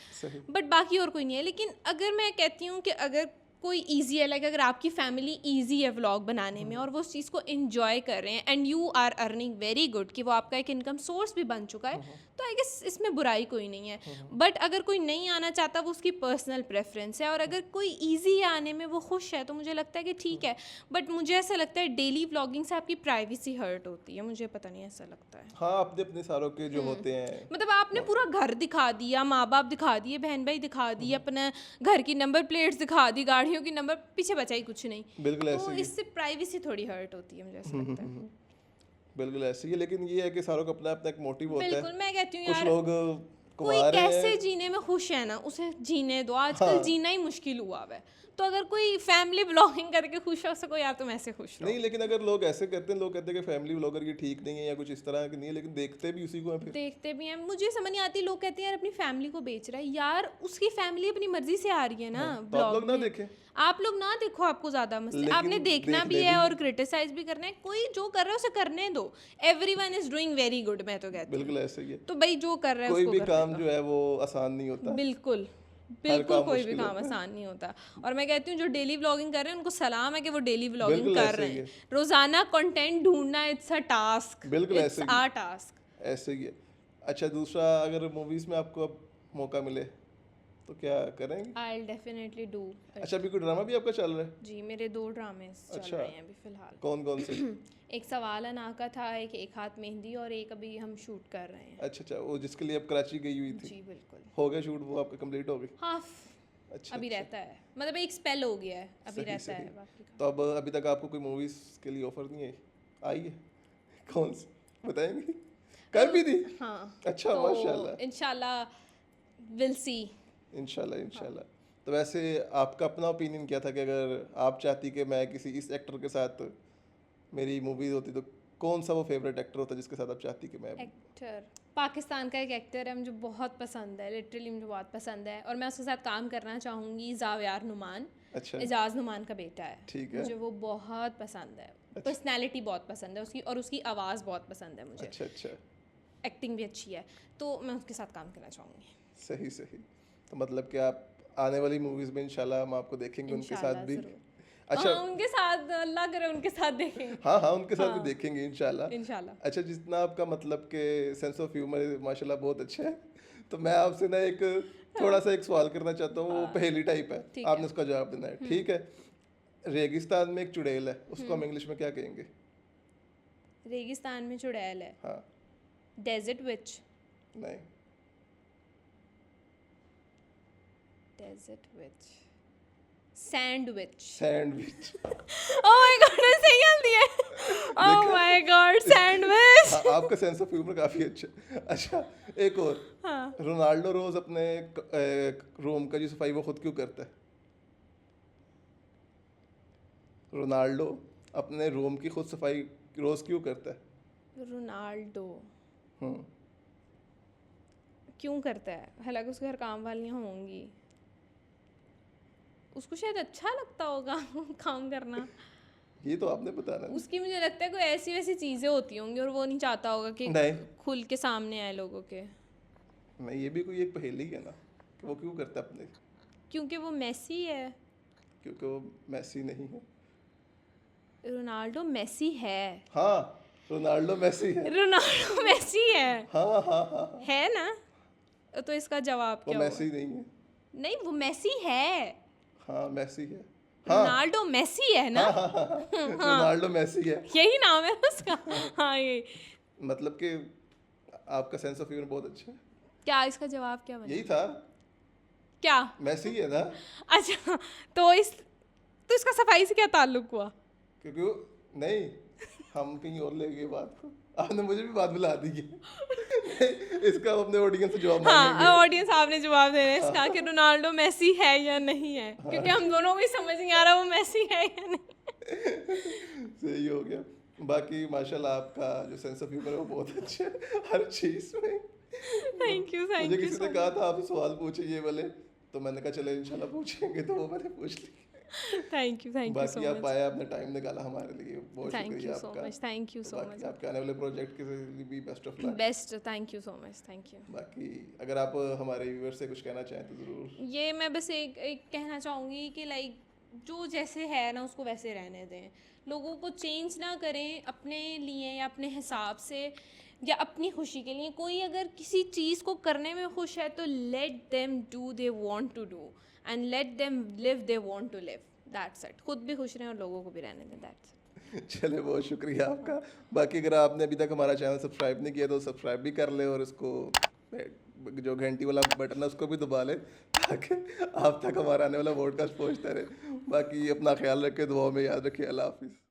बट बाकी और कोई नहीं है। लेकिन अगर मैं कहती हूँ कि अगर कोई इजी है, लाइक अगर आपकी फैमिली इजी है व्लॉग बनाने में और वो उस चीज़ को एंजॉय कर रहे हैं and you are earning very good, कि वो आपका एक इनकम सोर्स भी बन चुका है, तो तो आई गेस इसमें बुराई कोई नहीं है। बट अगर कोई नहीं आना चाहता वो उसकी पर्सनल प्रेफरेंस है, और अगर कोई ईजी आने में वो खुश है तो मुझे लगता है कि ठीक है। बट मुझे ऐसा लगता है डेली व्लॉगिंग से आपकी प्राइवेसी हर्ट होती है, मुझे पता नहीं ऐसा लगता है। हाँ, अपने अपने सारों के जो होते हैं, मतलब आपने पूरा घर दिखा दिया, माँ बाप दिखा दिए, बहन भाई दिखा दिए, अपना घर की नंबर प्लेट्स दिखा दी, गाड़ियों की नंबर, पीछे बचा ही कुछ नहीं। बिल्कुल तो ऐसे ही है। इससे प्राइवेसी थोड़ी हर्ट होती है, मुझे ऐसा लगता है। बिल्कुल ऐसे ही है, लेकिन ये है कि सारों का अपना अपना एक मोटिव होता है। बिल्कुल, मैं कहती हूँ कुछ यार, लोग कोई कुंवारे कैसे हैं। जीने में खुश है ना, उसे जीने दो। आजकल हाँ, जीना ही मुश्किल हुआ हुआ है, तो अगर कोई फैमिली ब्लॉगिंग करके खुश हो सको यार, तुम ऐसे खुश रहो। नहीं, लेकिन अगर लोग ऐसे करते हैं, लोग कहते हैं कि फैमिली व्लॉगर ये ठीक नहीं है या कुछ इस तरह की नहीं है, लेकिन देखते भी उसी को हैं फिर। देखते भी हैं, मुझे समझ नहीं आती। लोग कहते हैं यार अपनी फैमिली को बेच रहा है, यार उसकी फैमिली अपनी मर्जी से आ रही है ना तो आप लोग ब्लॉग ना में। देखें। आप लोग ना देखो, आपको ज्यादा मसले, लेकिन आपने देखना भी देखने है भी और क्रिटिसाइज भी करना है। कोई जो कर रहा है उसे करने दो, everyone is doing very good, मैं तो कहती हूँ। बिल्कुल ऐसे ही है। तो भाई जो कर रहा है कोई उसको भी करने काम दो। जो है वो आसान नहीं होता। बिल्कुल हर बिल्कुल, काम कोई भी मुश्किल काम होता है। आसान नहीं होता। और मैं कहती हूँ जो डेली व्लॉगिंग कर रहे हैं उनको सलाम है कि वो डेली व्लॉगिंग बिल्कुल कर ऐसे रहे ही हैं। है। रोजाना कंटेंट ढूंढना इट्स अ टास्क, बिल्कुल इट्स ऐसे ही आ टास्क। ऐसे ही है। अच्छा, दूसरा, अगर मूवीज में आपको अब मौका मिले तो क्या करेंगे? I will definitely do. अच्छा, अभी कोई ड्रामा भी आपका चल रहा है? जी, मेरे 2 ड्रामे चल अच्छा, रहे हैं अभी फिलहाल। कौन कौन से? एक सवाल अना का था, एक हाथ मेहंदी, और एक अभी हम शूट कर रहे हैं। अच्छा अच्छा, वो जिसके लिए आप कराची गई हुई थी, जी बिल्कुल। हो गया शूट? वो आपका कंप्लीट हो गई? हाफ अच्छा अभी अच्छा, रहता है, मतलब एक स्पेल हो गया है, अभी सही रहता सही। है बाकी का। तो अब अभी तक आपको कोई मूवीज के लिए ऑफर नहीं आई है? कौन सी बताएंगे? कर भी दी? हाँ, अच्छा, तो माशाल्लाह। इंशाल्लाह विल सी। इंशाल्लाह इंशाल्लाह। तो वैसे आपका अपना ओपिनियन क्या था कि अगर आप चाहती कि मैं किसी इस एक्टर के साथ मेरी मूवीज होती, तो कौन सा वो फेवरेट एक्टर होता जिसके साथ आप चाहती कि मैं? एक्टर, पाकिस्तान का एक एक्टर है, मुझे बहुत पसंद है, लिटरली मुझे बहुत पसंद है, और मैं उसके साथ काम करना चाहूँगी। जावियार नुमान, अच्छा, एजाज नुमान का बेटा है। ठीक है। मुझे वो बहुत पसंद है, पर्सनैलिटी बहुत पसंद है उसकी, और उसकी आवाज़ बहुत पसंद है मुझे। अच्छा अच्छा, एक्टिंग भी अच्छी है, तो मैं उसके साथ काम करना चाहूँगी। सही सही। तो मतलब कि आप आने वाली मूवीज में इंशाल्लाह हम आपको देखेंगे उनके साथ इंशाल्लाह भी। ज़रूर। अच्छा, हाँ, उनके साथ, अल्लाह करे उनके साथ देखें। हाँ हाँ, उनके साथ भी हाँ, देखेंगे इंशाल्लाह। इंशाल्लाह। अच्छा, जितना आपका मतलब के सेंस ऑफ ह्यूमर माशाल्लाह बहुत अच्छा है, तो मैं आपसे ना एक थोड़ा सा एक सवाल करना चाहता हूँ, वो पहेली टाइप है, ठीक आपने है। उसका जवाब देना है, ठीक है? रेगिस्तान में एक चुड़ैल है, उसको हम इंग्लिश में क्या कहेंगे? रेगिस्तान में चुड़ैल है, हाँ, डेजर्ट विच। नहीं, desert witch, sandwich. Sandwich. Oh my God, मैं सही गलती है। Oh my God, sandwich. हाँ, आपका सेंस ऑफ ह्यूमर काफी अच्छा है। अच्छा, एक और, हाँ, रोनाल्डो रोज अपने रूम का जो सफाई वो खुद क्यों करता है? रोनाल्डो अपने रूम की खुद सफाई रोज क्यों करता है? रोनाल्डो हम्म, क्यों करता है? हालांकि उसके घर काम वालियाँ होंगी, उसको शायद अच्छा लगता होगा काम करना। ये तो आपने बताना है। उसकी मुझे लगता है कोई ऐसी वैसी चीज़ें होती होंगी, और वो नहीं चाहता होगा कि नहीं खुल के सामने आए लोगों के। नहीं, ये भी कोई एक पहेली है ना कि वो क्यों करता है अपने, क्योंकि वो मेसी है। क्योंकि वो मैसी नहीं है। रोनाल्डो मेसी है। हाँ, रोनाल्डो मैसी है। रोनाल्डो मेसी है। हाँ हाँ हाँ हाँ, है ना? तो इसका जवाब वो क्या होगा? मैसी नहीं है। नहीं, वो मेसी है। हाँ, मैसी है। हाँ रोनाल्डो मेसी है ना? हाँ हाँ हाँ, हाँ, रोनाल्डो मैसी है। यही नाम है उसका। हाँ, ये मतलब कि आपका सेंस ऑफ ह्यूमर बहुत अच्छा है। क्या इसका जवाब क्या बना? यही था, क्या? मैसी है ना, अच्छा, तो इसका सफाई से क्या ताल्लुक हुआ? क्योंकि नहीं, हम कहीं और ले गए बात को, आपने मुझे भी बात बुला दी है। इसका अपने ऑडियंस से जवाब हाँ, मांगेंगे। ऑडियंस आपने जवाब देना है इसका कि रोनाल्डो मेसी है या नहीं है, क्योंकि हम दोनों को ही समझ नहीं आ रहा वो मेसी है या नहीं। सही हो गया। बाकी माशाल्लाह आपका जो सेंस ऑफ ह्यूमर है वो बहुत अच्छा है हर चीज में। थैंक यू मुझे किसी सो ने कहा था आपसे सवाल पूछे ये वाले, तो मैंने कहा चलो इंशाल्लाह पूछेंगे, तो वो मैंने पूछ ली। थैंक यू सो बाकी आप मच। आए, आपने टाइम निकाला हमारे लिए, बहुत थैंक शुक्रिया यू सो आपका। मच, थैंक यू तो सो बाकी मच। आपके आने वाले प्रोजेक्ट के लिए भी best of luck. Best, thank you so much, thank you. बाकी अगर आप हमारे व्यूअर से कुछ कहना चाहें तो ज़रूर। ये मैं बस एक कहना चाहूँगी कि लाइक जो जैसे है ना उसको वैसे रहने दें, लोगों को चेंज ना करें अपने लिए या अपने हिसाब से या अपनी खुशी के लिए। कोई अगर किसी चीज़ को करने में खुश है तो let them do they want to do and let them live they want to live, that's it. खुद भी खुश रहें और लोगों को भी रहने दें, दैट्स इट। चले, बहुत शुक्रिया आपका। बाकी अगर आपने अभी तक हमारा चैनल सब्सक्राइब नहीं किया तो सब्सक्राइब भी कर ले और इसको जो घंटी वाला बटन है उसको भी दबा ले, ताकि आप तक हमारा आने वाला पॉडकास्ट पहुंचता रहे। बाकी अपना ख्याल रखें, दुआ में याद रखिए। अल्लाह हाफिज़।